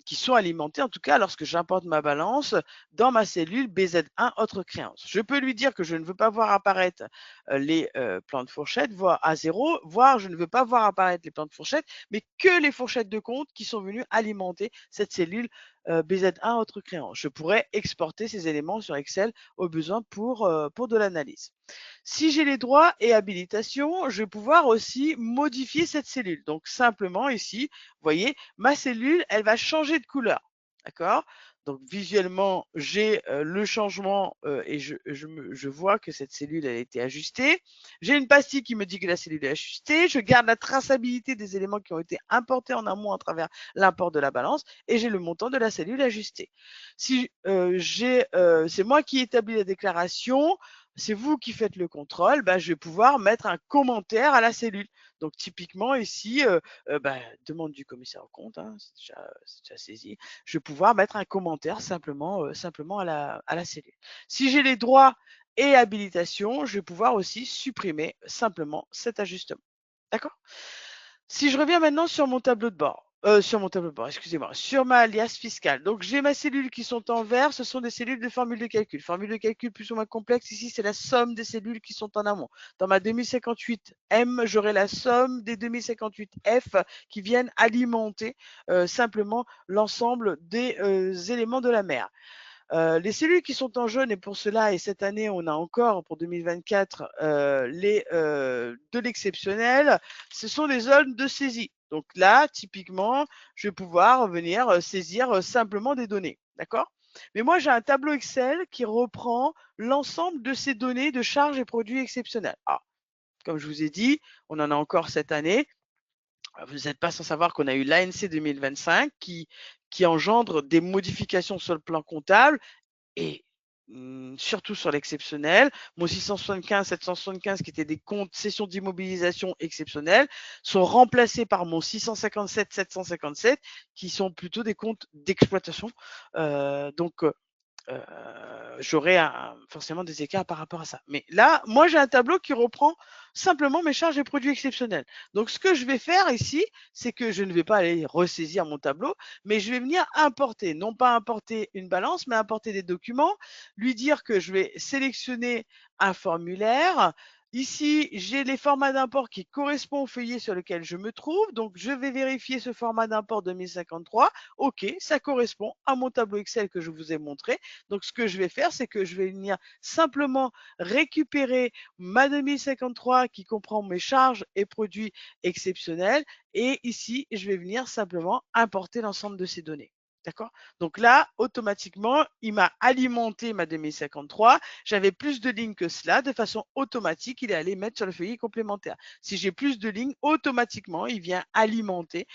qui sont alimentés en tout cas lorsque j'importe ma balance dans ma cellule BZ1 autre créance. Je peux lui dire que je ne veux pas voir apparaître les plans de fourchette, voire à 0, voire je ne veux pas voir apparaître les plans de fourchette, mais que les fourchettes de compte qui sont venues alimenter cette cellule BZ1 autre créance. Je pourrais exporter ces éléments sur Excel au besoin pour de l'analyse. Si j'ai les droits et habilitations, je vais pouvoir aussi modifier cette cellule. Donc simplement ici, vous voyez, ma cellule, elle va changer de couleur. D'accord? Donc visuellement, j'ai le changement et je vois que cette cellule a été ajustée. J'ai une pastille qui me dit que la cellule est ajustée. Je garde la traçabilité des éléments qui ont été importés en amont à travers l'import de la balance et j'ai le montant de la cellule ajustée. Si c'est moi qui établis la déclaration, c'est vous qui faites le contrôle, je vais pouvoir mettre un commentaire à la cellule. Donc typiquement ici, demande du commissaire aux comptes, hein, c'est déjà saisi. Je vais pouvoir mettre un commentaire simplement à la cellule. Si j'ai les droits et habilitations, je vais pouvoir aussi supprimer simplement cet ajustement. D'accord? Si je reviens maintenant sur mon tableau de bord, excusez-moi, sur ma alias fiscale. Donc, j'ai mes cellules qui sont en vert, ce sont des cellules de formule de calcul. Formule de calcul plus ou moins complexe, ici, c'est la somme des cellules qui sont en amont. Dans ma 2058M, j'aurai la somme des 2058F qui viennent alimenter simplement l'ensemble des éléments de la mer. Les cellules qui sont en jaune, et pour cela, et cette année, on a encore pour 2024 de l'exceptionnel, ce sont des zones de saisie. Donc là, typiquement, je vais pouvoir venir saisir simplement des données. D'accord? Mais moi, j'ai un tableau Excel qui reprend l'ensemble de ces données de charges et produits exceptionnels. Alors, comme je vous ai dit, on en a encore cette année. Vous n'êtes pas sans savoir qu'on a eu l'ANC 2025 qui engendre des modifications sur le plan comptable et surtout sur l'exceptionnel. Mon 675, 775 qui étaient des comptes sessions d'immobilisation exceptionnelles sont remplacés par mon 657, 757 qui sont plutôt des comptes d'exploitation. Donc, j'aurai forcément des écarts par rapport à ça. Mais là, moi, j'ai un tableau qui reprend simplement mes charges et produits exceptionnels. Donc, ce que je vais faire ici, c'est que je ne vais pas aller ressaisir mon tableau, mais je vais venir importer, non pas importer une balance, mais importer des documents, lui dire que je vais sélectionner un formulaire. Ici, j'ai les formats d'import qui correspondent au feuillet sur lequel je me trouve. Donc, je vais vérifier ce format d'import 2053. OK, ça correspond à mon tableau Excel que je vous ai montré. Donc, ce que je vais faire, c'est que je vais venir simplement récupérer ma 2053 qui comprend mes charges et produits exceptionnels. Et ici, je vais venir simplement importer l'ensemble de ces données. D'accord? Donc là, automatiquement, il m'a alimenté ma 2053. J'avais plus de lignes que cela. De façon automatique, il est allé mettre sur le feuillet complémentaire. Si j'ai plus de lignes, automatiquement, il vient alimenter,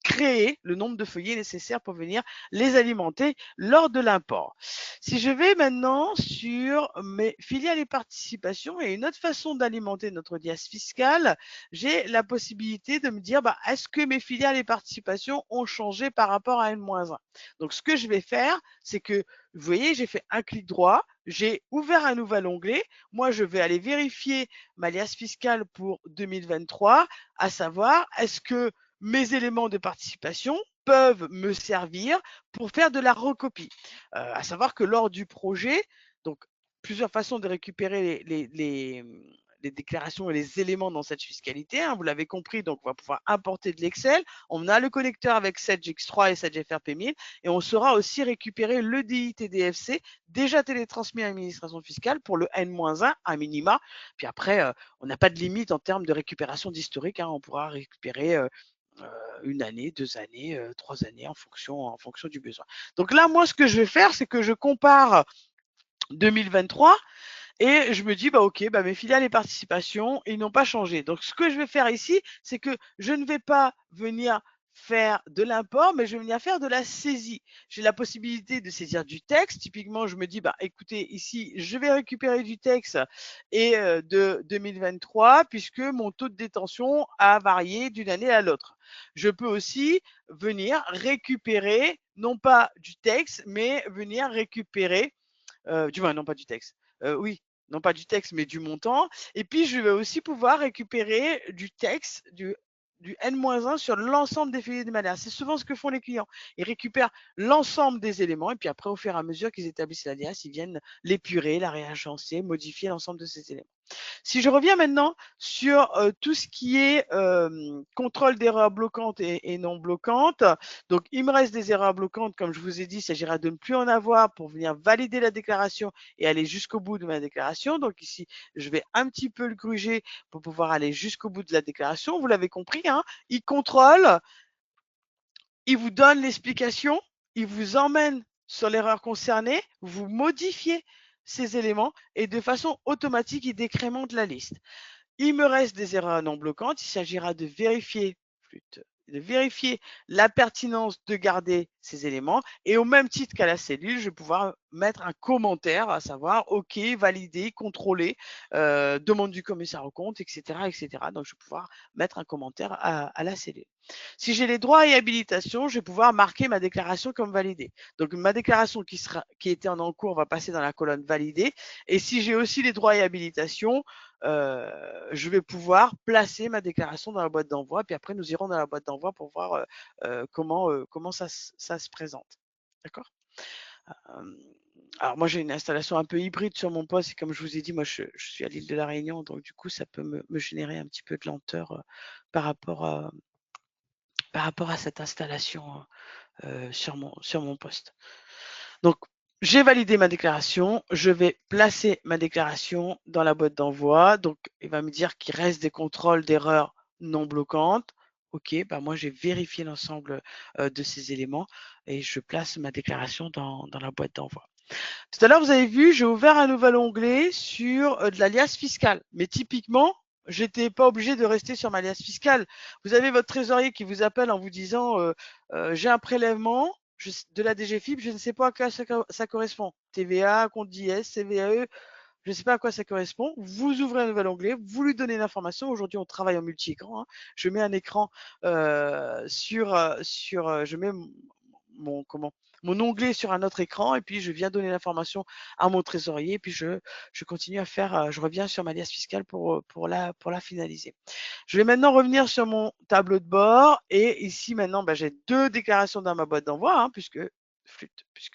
créer le nombre de feuillets nécessaires pour venir les alimenter lors de l'import. Si je vais maintenant sur mes filiales et participations et une autre façon d'alimenter notre dias fiscal, j'ai la possibilité de me dire, est-ce que mes filiales et participations ont changé par rapport à N-1? Donc, ce que je vais faire, c'est que, vous voyez, j'ai fait un clic droit, j'ai ouvert un nouvel onglet. Moi, je vais aller vérifier ma liasse fiscale pour 2023, à savoir, est-ce que mes éléments de participation peuvent me servir pour faire de la recopie. À savoir que lors du projet, donc plusieurs façons de récupérer les déclarations et les éléments dans cette fiscalité. Vous l'avez compris, donc on va pouvoir importer de l'Excel. On a le connecteur avec Sage X3 et Sage FRP 1000 et on saura aussi récupérer le DIT-DFC déjà télétransmis à l'administration fiscale pour le N-1 à minima. Puis après, on n'a pas de limite en termes de récupération d'historique. On pourra récupérer une année, 2 années, 3 années en fonction du besoin. Donc là, moi, ce que je vais faire, c'est que je compare 2023 et je me dis, OK, mes filiales et participations, ils n'ont pas changé. Donc, ce que je vais faire ici, c'est que je ne vais pas venir faire de l'import, mais je vais venir faire de la saisie. J'ai la possibilité de saisir du texte. Typiquement, je me dis, écoutez, ici, je vais récupérer du texte et de 2023, puisque mon taux de détention a varié d'une année à l'autre. Je peux aussi venir récupérer, non pas du texte, mais venir récupérer, du moins, non pas du texte, oui, non pas du texte, mais du montant. Et puis, je vais aussi pouvoir récupérer du texte, du N-1 sur l'ensemble des feuillets de manière. C'est souvent ce que font les clients. Ils récupèrent l'ensemble des éléments et puis après, au fur et à mesure qu'ils établissent la liasse, ils viennent l'épurer, la réagencier, modifier l'ensemble de ces éléments. Si je reviens maintenant sur tout ce qui est contrôle d'erreurs bloquantes et non bloquantes, donc il me reste des erreurs bloquantes, comme je vous ai dit, il s'agira de ne plus en avoir pour venir valider la déclaration et aller jusqu'au bout de ma déclaration. Donc ici, je vais un petit peu le gruger pour pouvoir aller jusqu'au bout de la déclaration. Vous l'avez compris, il contrôle, il vous donne l'explication, il vous emmène sur l'erreur concernée, vous modifiez ces éléments et de façon automatique, il décrémente la liste. Il me reste des erreurs non bloquantes. Il s'agira de vérifier la pertinence de garder ces éléments. Et au même titre qu'à la cellule, je vais pouvoir mettre un commentaire, à savoir OK, validé, contrôlé, demande du commissaire aux comptes, etc., etc. Donc, je vais pouvoir mettre un commentaire à la cellule. Si j'ai les droits et habilitations, je vais pouvoir marquer ma déclaration comme validée. Donc, ma déclaration qui était en encours va passer dans la colonne validée. Et si j'ai aussi les droits et habilitations, je vais pouvoir placer ma déclaration dans la boîte d'envoi. Puis après, nous irons dans la boîte d'envoi pour voir comment ça se présente. D'accord? Alors moi, j'ai une installation un peu hybride sur mon poste. Et comme je vous ai dit, moi, je suis à l'île de la Réunion. Donc, du coup, ça peut me générer un petit peu de lenteur par rapport à cette installation sur mon poste. Donc, j'ai validé ma déclaration. Je vais placer ma déclaration dans la boîte d'envoi. Donc, il va me dire qu'il reste des contrôles d'erreurs non bloquantes. OK, bah moi j'ai vérifié l'ensemble de ces éléments et je place ma déclaration dans la boîte d'envoi. Tout à l'heure, vous avez vu, j'ai ouvert un nouvel onglet sur de l'alias fiscal. Mais typiquement, j'étais pas obligé de rester sur ma alias fiscale. Vous avez votre trésorier qui vous appelle en vous disant j'ai un prélèvement de la DGFiP, je ne sais pas à quoi ça correspond. TVA, compte d'IS, CVAE, je ne sais pas à quoi ça correspond. Vous ouvrez un nouvel onglet, vous lui donnez l'information. Aujourd'hui, on travaille en multi-écran. Hein. Je mets un écran je mets mon onglet sur un autre écran et puis je viens donner l'information à mon trésorier et puis je continue à faire, je reviens sur ma liasse fiscale pour la finaliser. Je vais maintenant revenir sur mon tableau de bord et ici maintenant, bah, j'ai 2 déclarations dans ma boîte d'envoi, hein, puisque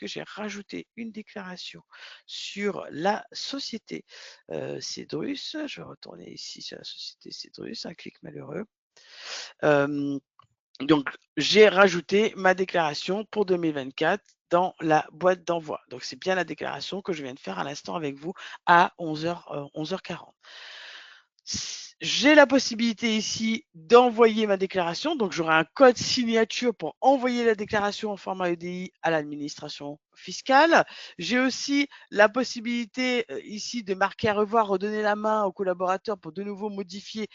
j'ai rajouté une déclaration sur la société Cedrus. Je vais retourner ici sur la société Cedrus, un clic malheureux. Donc, j'ai rajouté ma déclaration pour 2024 dans la boîte d'envoi. Donc, c'est bien la déclaration que je viens de faire à l'instant avec vous à 11h40. J'ai la possibilité ici d'envoyer ma déclaration. Donc, j'aurai un code signature pour envoyer la déclaration en format EDI à l'administration fiscale. J'ai aussi la possibilité ici de marquer à revoir, redonner la main au collaborateur pour de nouveau modifier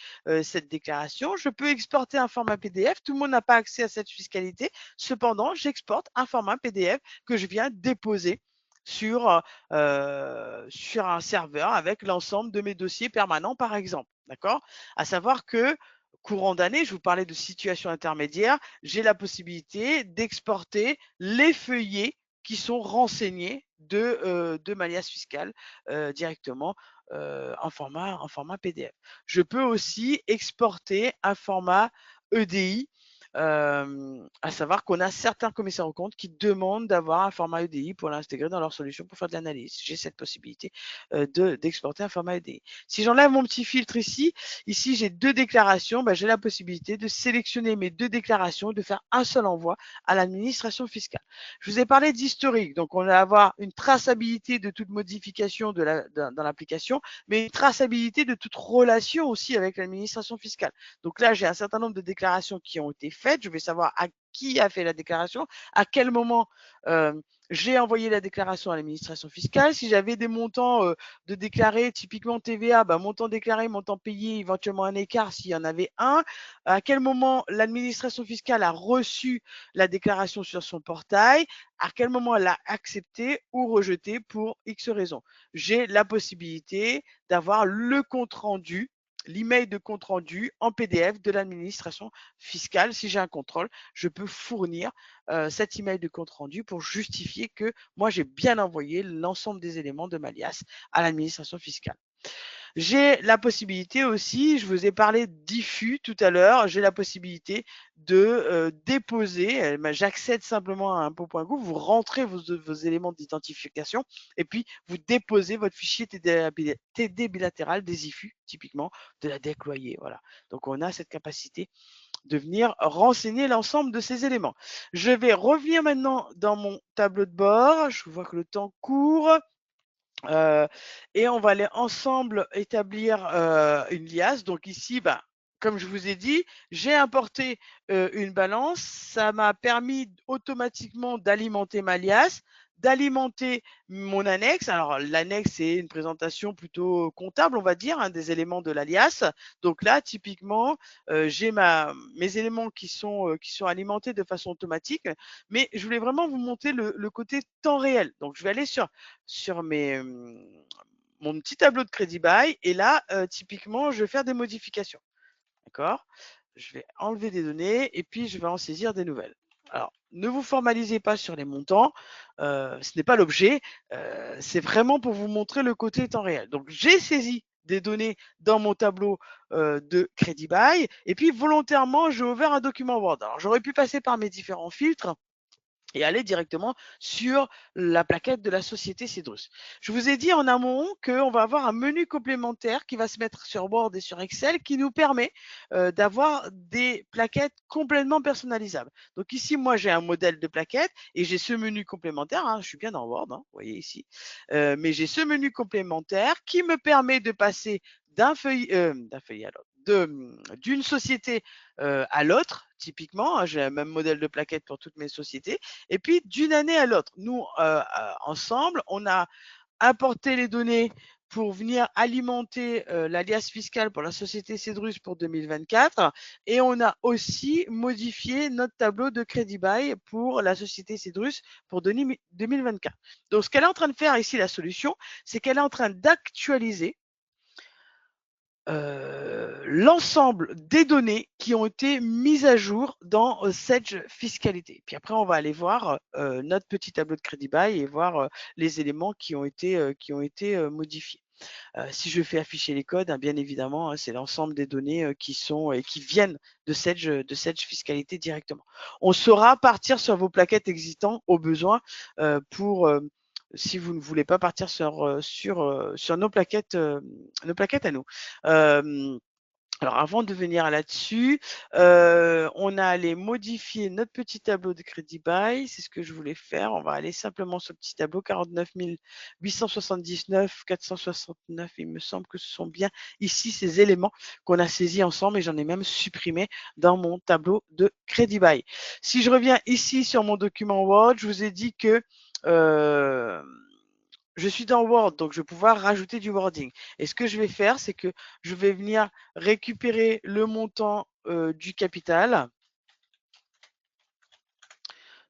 cette déclaration. Je peux exporter un format PDF. Tout le monde n'a pas accès à cette fiscalité. Cependant, j'exporte un format PDF que je viens déposer sur un serveur avec l'ensemble de mes dossiers permanents, par exemple. D'accord? À savoir que courant d'année, je vous parlais de situation intermédiaire, j'ai la possibilité d'exporter les feuillets qui sont renseignés de ma liasse fiscale directement en format PDF. Je peux aussi exporter un format EDI, à savoir qu'on a certains commissaires aux comptes qui demandent d'avoir un format EDI pour l'intégrer dans leur solution pour faire de l'analyse. J'ai cette possibilité d'exporter un format EDI. Si j'enlève mon petit filtre ici j'ai 2 déclarations, j'ai la possibilité de sélectionner mes 2 déclarations et de faire un seul envoi à l'administration fiscale. Je vous ai parlé d'historique, donc on va avoir une traçabilité de toute modification dans l'application, mais une traçabilité de toute relation aussi avec l'administration fiscale. Donc là, j'ai un certain nombre de déclarations qui ont été faites. Je vais savoir à qui a fait la déclaration, à quel moment j'ai envoyé la déclaration à l'administration fiscale. Si j'avais des montants de déclarés, typiquement TVA, montant déclaré, montant payé, éventuellement un écart s'il y en avait un. À quel moment l'administration fiscale a reçu la déclaration sur son portail, à quel moment elle l'a accepté ou rejeté pour X raisons. J'ai la possibilité d'avoir le compte rendu, l'email de compte rendu en PDF de l'administration fiscale. Si j'ai un contrôle, je peux fournir cet email de compte rendu pour justifier que moi, j'ai bien envoyé l'ensemble des éléments de ma liasse à l'administration fiscale. J'ai la possibilité aussi, je vous ai parlé d'IFU tout à l'heure, j'ai la possibilité de déposer, j'accède simplement à impôt.gouv, vous rentrez vos éléments d'identification et puis vous déposez votre fichier TD bilatéral des IFU, typiquement de la DEC loyer. Voilà. Donc on a cette capacité de venir renseigner l'ensemble de ces éléments. Je vais revenir maintenant dans mon tableau de bord. Je vois que le temps court. Et on va aller ensemble établir une liasse. Donc ici, comme je vous ai dit, j'ai importé une balance. Ça m'a permis automatiquement d'alimenter ma liasse, d'alimenter mon annexe. Alors l'annexe, c'est une présentation plutôt comptable, on va dire, des éléments de la liasse. Donc là, typiquement, j'ai mes éléments qui sont alimentés de façon automatique. Mais je voulais vraiment vous montrer le côté temps réel. Donc je vais aller sur mon petit tableau de crédit bail et là, typiquement, je vais faire des modifications. D'accord? Je vais enlever des données et puis je vais en saisir des nouvelles. Alors, ne vous formalisez pas sur les montants, ce n'est pas l'objet, c'est vraiment pour vous montrer le côté temps réel. Donc, j'ai saisi des données dans mon tableau de crédit bail et puis volontairement, j'ai ouvert un document Word. Alors, j'aurais pu passer par mes différents filtres et aller directement sur la plaquette de la société Cedrus. Je vous ai dit en amont qu'on va avoir un menu complémentaire qui va se mettre sur Word et sur Excel qui nous permet d'avoir des plaquettes complètement personnalisables. Donc ici, moi, j'ai un modèle de plaquette et j'ai ce menu complémentaire. Je suis bien dans Word, vous voyez ici. Mais j'ai ce menu complémentaire qui me permet de passer d'un feuillet à l'autre, d'une société à l'autre, typiquement, hein, j'ai le même modèle de plaquette pour toutes mes sociétés, et puis d'une année à l'autre. Nous, ensemble, on a importé les données pour venir alimenter l'alias fiscal pour la société Cedrus pour 2024, et on a aussi modifié notre tableau de crédit bail pour la société Cedrus pour 2024. Donc, ce qu'elle est en train de faire ici, la solution, c'est qu'elle est en train d'actualiser l'ensemble des données qui ont été mises à jour dans Sage Fiscalité. Puis après, on va aller voir notre petit tableau de crédit bail et voir les éléments qui ont été modifiés. Si je fais afficher les codes, hein, bien évidemment, hein, c'est l'ensemble des données qui sont et qui viennent de Sage Fiscalité directement. On saura partir sur vos plaquettes existantes au besoin pour si vous ne voulez pas partir sur nos plaquettes à nous. Alors, avant de venir là-dessus, on a allé modifier notre petit tableau de crédit bail. C'est ce que je voulais faire. On va aller simplement sur le petit tableau 49 879 469. Il me semble que ce sont bien ici ces éléments qu'on a saisis ensemble et j'en ai même supprimé dans mon tableau de crédit bail. Si je reviens ici sur mon document Word, je vous ai dit que je suis dans Word, donc je vais pouvoir rajouter du wording. Et ce que je vais faire, c'est que je vais venir récupérer le montant du capital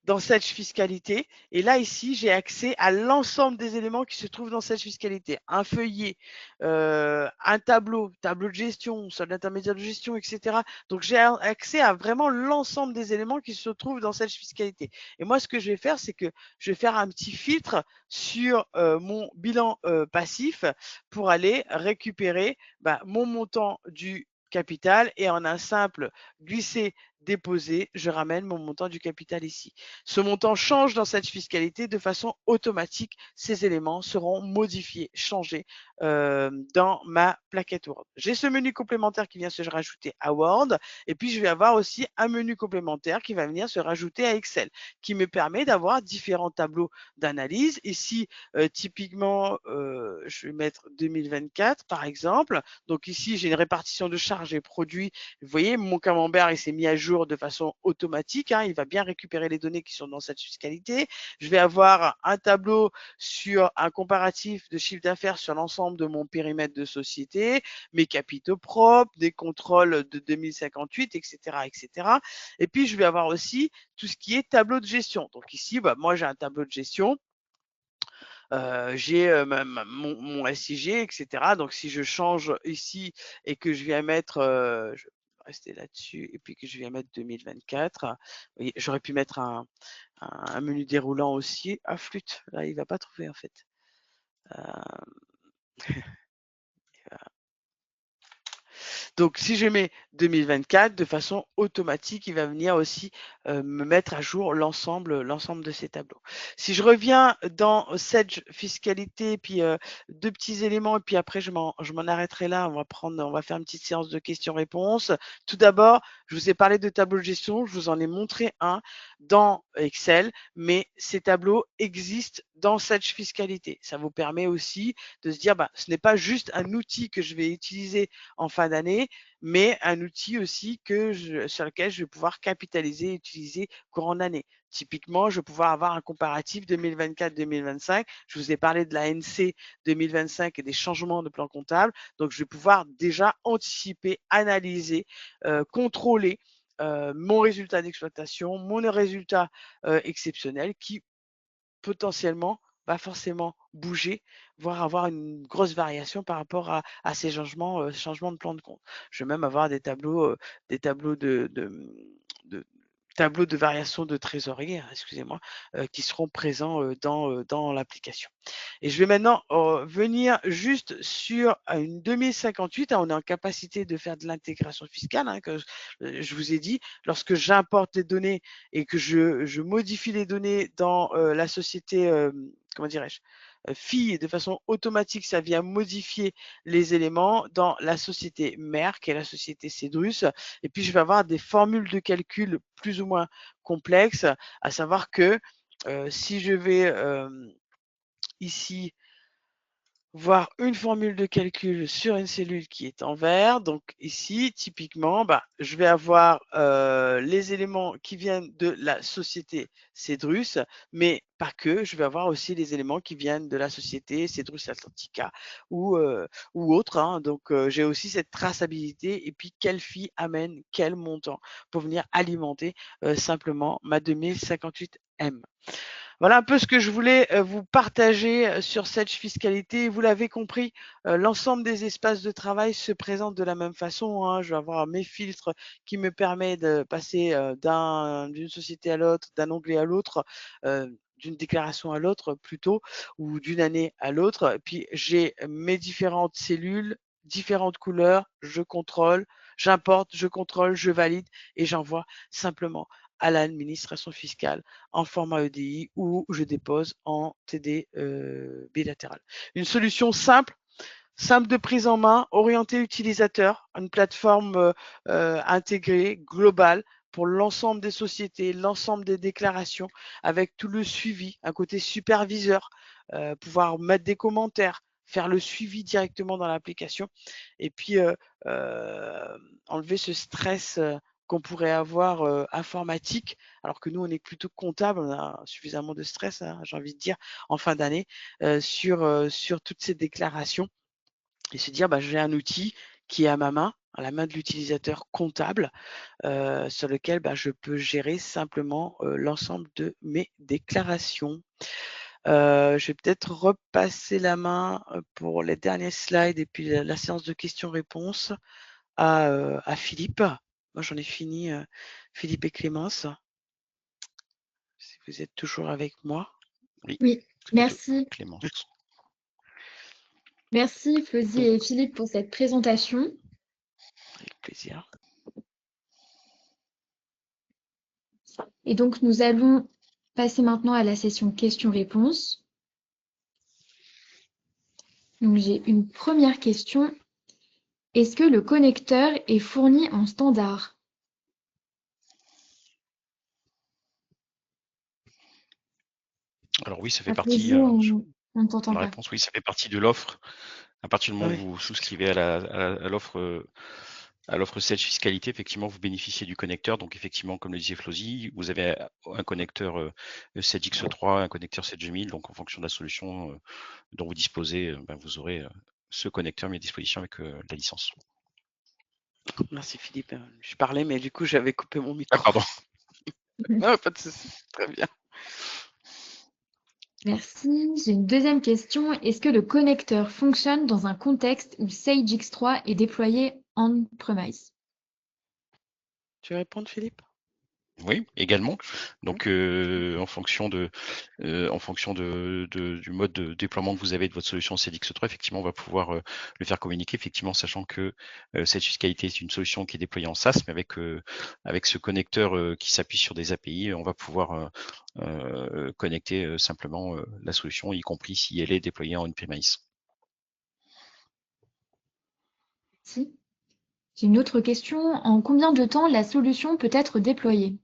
dans Sage Fiscalité. Et là, ici, j'ai accès à l'ensemble des éléments qui se trouvent dans Sage Fiscalité. Un feuillet, un tableau de gestion, solde intermédiaire de gestion, etc. Donc, j'ai accès à vraiment l'ensemble des éléments qui se trouvent dans Sage Fiscalité. Et moi, ce que je vais faire, c'est que je vais faire un petit filtre sur mon bilan passif pour aller récupérer mon montant du capital et en un simple glisser déposer, je ramène mon montant du capital ici. Ce montant change dans cette fiscalité de façon automatique. Ces éléments seront modifiés, changés dans ma plaquette Word. J'ai ce menu complémentaire qui vient se rajouter à Word et puis je vais avoir aussi un menu complémentaire qui va venir se rajouter à Excel qui me permet d'avoir différents tableaux d'analyse. Ici, typiquement, je vais mettre 2024 par exemple. Donc ici, j'ai une répartition de charges et produits. Vous voyez, mon camembert, il s'est mis à jour de façon automatique. Hein, il va bien récupérer les données qui sont dans cette fiscalité. Je vais avoir un tableau sur un comparatif de chiffre d'affaires sur l'ensemble de mon périmètre de société, mes capitaux propres, des contrôles de 2058, etc., etc. Et puis, je vais avoir aussi tout ce qui est tableau de gestion. Donc ici, moi, j'ai un tableau de gestion. J'ai mon SIG, etc. Donc, si je change ici et que je viens mettre, je vais rester là-dessus, et puis que je viens mettre 2024, voyez, j'aurais pu mettre un menu déroulant aussi. Ah, flûte, là, il ne va pas trouver en fait. Donc, si je mets 2024, de façon automatique, il va venir aussi me mettre à jour l'ensemble de ces tableaux. Si je reviens dans Sage Fiscalité, puis deux petits éléments, et puis après, je m'en arrêterai là. On va faire une petite séance de questions-réponses. Tout d'abord, je vous ai parlé de tableau de gestion. Je vous en ai montré un dans Excel, mais ces tableaux existent dans Sage Fiscalité. Ça vous permet aussi de se dire, ce n'est pas juste un outil que je vais utiliser en fin d'année, mais un outil aussi sur lequel je vais pouvoir capitaliser et utiliser courant d'année. Typiquement, je vais pouvoir avoir un comparatif 2024-2025. Je vous ai parlé de la NC 2025 et des changements de plan comptable. Donc, je vais pouvoir déjà anticiper, analyser, contrôler mon résultat d'exploitation, mon résultat exceptionnel qui potentiellement va forcément bouger, voire avoir une grosse variation par rapport à ces changements de plan de compte. Je vais même avoir des tableaux de variation de trésorerie, excusez-moi, qui seront présents dans l'application. Et je vais maintenant venir juste sur une 2058. On est en capacité de faire de l'intégration fiscale, que je vous ai dit. Lorsque j'importe les données et que je modifie les données dans la société, comment dirais-je, fille, de façon automatique, ça vient modifier les éléments dans la société mère, qui est la société Cedrus. Et puis, je vais avoir des formules de calcul plus ou moins complexes, à savoir que si je vais ici voir une formule de calcul sur une cellule qui est en vert. Donc ici, typiquement, je vais avoir les éléments qui viennent de la société Cedrus, mais pas que, je vais avoir aussi les éléments qui viennent de la société Cedrus Atlantica ou autre. Hein. Donc j'ai aussi cette traçabilité et puis quelle fille amène quel montant pour venir alimenter simplement ma 2058M. Voilà un peu ce que je voulais vous partager sur Sage Fiscalité. Vous l'avez compris, l'ensemble des espaces de travail se présentent de la même façon. Hein. Je vais avoir mes filtres qui me permettent de passer d'une société à l'autre, d'un onglet à l'autre, d'une déclaration à l'autre plutôt, ou d'une année à l'autre. Puis j'ai mes différentes cellules, différentes couleurs, je contrôle, j'importe, je contrôle, je valide et j'envoie simplement à l'administration fiscale en format EDI ou je dépose en TD bilatéral. Une solution simple de prise en main, orientée utilisateur, une plateforme intégrée, globale pour l'ensemble des sociétés, l'ensemble des déclarations, avec tout le suivi, un côté superviseur, pouvoir mettre des commentaires, faire le suivi directement dans l'application et puis enlever ce stress qu'on pourrait avoir informatique, alors que nous, on est plutôt comptable, on a suffisamment de stress, hein, j'ai envie de dire, en fin d'année, sur toutes ces déclarations et se dire, j'ai un outil qui est à ma main, à la main de l'utilisateur comptable, sur lequel je peux gérer simplement l'ensemble de mes déclarations. Je vais peut-être repasser la main pour les derniers slides et puis la séance de questions-réponses à Philippe. Moi, j'en ai fini, Philippe et Clémence. Si vous êtes toujours avec moi. Oui, merci. Clémence. Merci Flosie et Philippe pour cette présentation. Avec plaisir. Et donc, nous allons passer maintenant à la session questions-réponses. Donc, j'ai une première question. Est-ce que le connecteur est fourni en standard? Alors oui, ça fait partie, Flosie, on ne t'entend la pas. réponse, oui, ça fait partie de l'offre. À partir du moment où Oui. vous souscrivez à l'offre Sage Fiscalité, effectivement, vous bénéficiez du connecteur. Donc, effectivement, comme le disait Flosie, vous avez un connecteur Sage X3, un connecteur Sage 2000. Donc, en fonction de la solution dont vous disposez, vous aurez ce connecteur mis à disposition avec la licence. Merci Philippe. Je parlais, mais du coup, j'avais coupé mon Ah, micro. pardon. Non, pas de souci. Très bien. Merci. J'ai une deuxième question. Est-ce que le connecteur fonctionne dans un contexte où Sage X3 est déployé on-premise? Tu veux répondre, Philippe? Oui, également. Donc, en fonction du mode de déploiement que vous avez de votre solution CDX3, effectivement, on va pouvoir le faire communiquer, effectivement, sachant que cette fiscalité est une solution qui est déployée en SaaS, mais avec ce connecteur qui s'appuie sur des API, on va pouvoir connecter simplement la solution, y compris si elle est déployée en on-premise. Si. J'ai une autre question. En combien de temps la solution peut être déployée?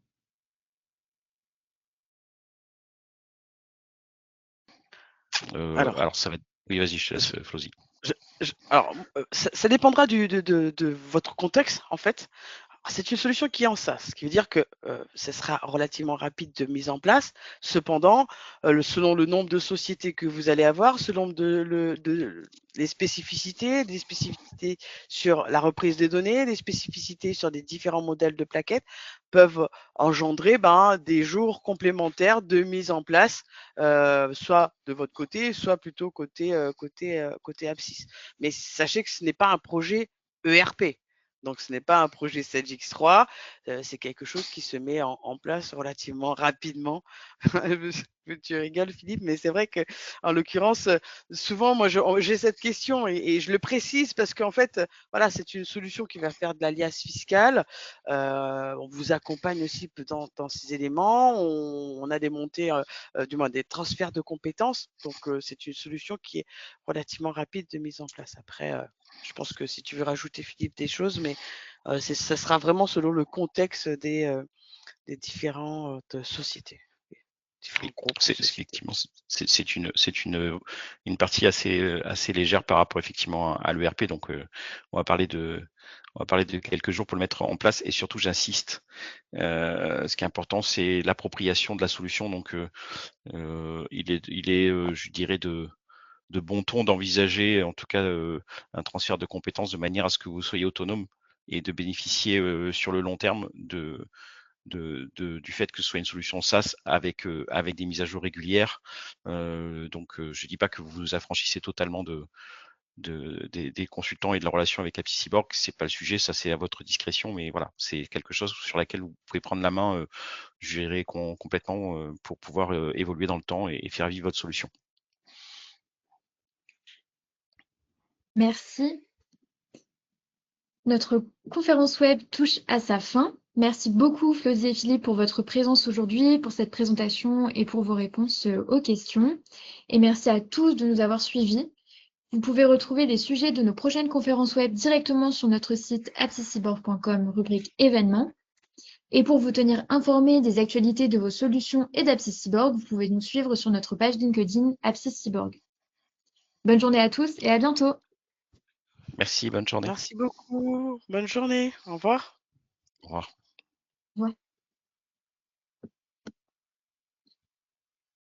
Alors, ça va être... Oui, vas-y, je te laisse, Flosie. alors, ça dépendra de votre contexte, en fait. C'est une solution qui est en SaaS, ce qui veut dire que ce sera relativement rapide de mise en place. Cependant, selon le nombre de sociétés que vous allez avoir, selon les spécificités, des spécificités sur la reprise des données, des spécificités sur des différents modèles de plaquettes, peuvent engendrer des jours complémentaires de mise en place, soit de votre côté, soit plutôt côté Apsys. Mais sachez que ce n'est pas un projet ERP. Donc, ce n'est pas un projet Sage X3, c'est quelque chose qui se met en place relativement rapidement. Tu rigoles, Philippe, mais c'est vrai que, en l'occurrence, souvent, moi, j'ai cette question et je le précise parce qu'en fait, voilà, c'est une solution qui va faire de l'alias fiscal. On vous accompagne aussi dans ces éléments. On a des montées, du moins des transferts de compétences. Donc, c'est une solution qui est relativement rapide de mise en place. Après, je pense que si tu veux rajouter, Philippe, des choses, mais ça sera vraiment selon le contexte des différentes sociétés, différents groupes. C'est effectivement, c'est une partie assez légère par rapport effectivement à l'ERP. Donc, on va parler de quelques jours pour le mettre en place. Et surtout, j'insiste, ce qui est important, c'est l'appropriation de la solution. Donc, il est, je dirais, de bon ton d'envisager, en tout cas, un transfert de compétences de manière à ce que vous soyez autonome et de bénéficier sur le long terme du fait que ce soit une solution SaaS avec des mises à jour régulières. Donc, je dis pas que vous vous affranchissez totalement des consultants et de la relation avec Apps Cyborg. C'est pas le sujet, ça c'est à votre discrétion, mais voilà, c'est quelque chose sur laquelle vous pouvez prendre la main, gérer complètement pour pouvoir évoluer dans le temps et faire vivre votre solution. Merci. Notre conférence web touche à sa fin. Merci beaucoup Flosie et Philippe pour votre présence aujourd'hui, pour cette présentation et pour vos réponses aux questions. Et merci à tous de nous avoir suivis. Vous pouvez retrouver les sujets de nos prochaines conférences web directement sur notre site appsiciborg.com, rubrique événements. Et pour vous tenir informé des actualités de vos solutions et d'Apsiciborg, vous pouvez nous suivre sur notre page LinkedIn Apsiciborg. Bonne journée à tous et à bientôt. Merci, bonne journée. Merci beaucoup. Bonne journée. Au revoir. Au revoir. Ouais.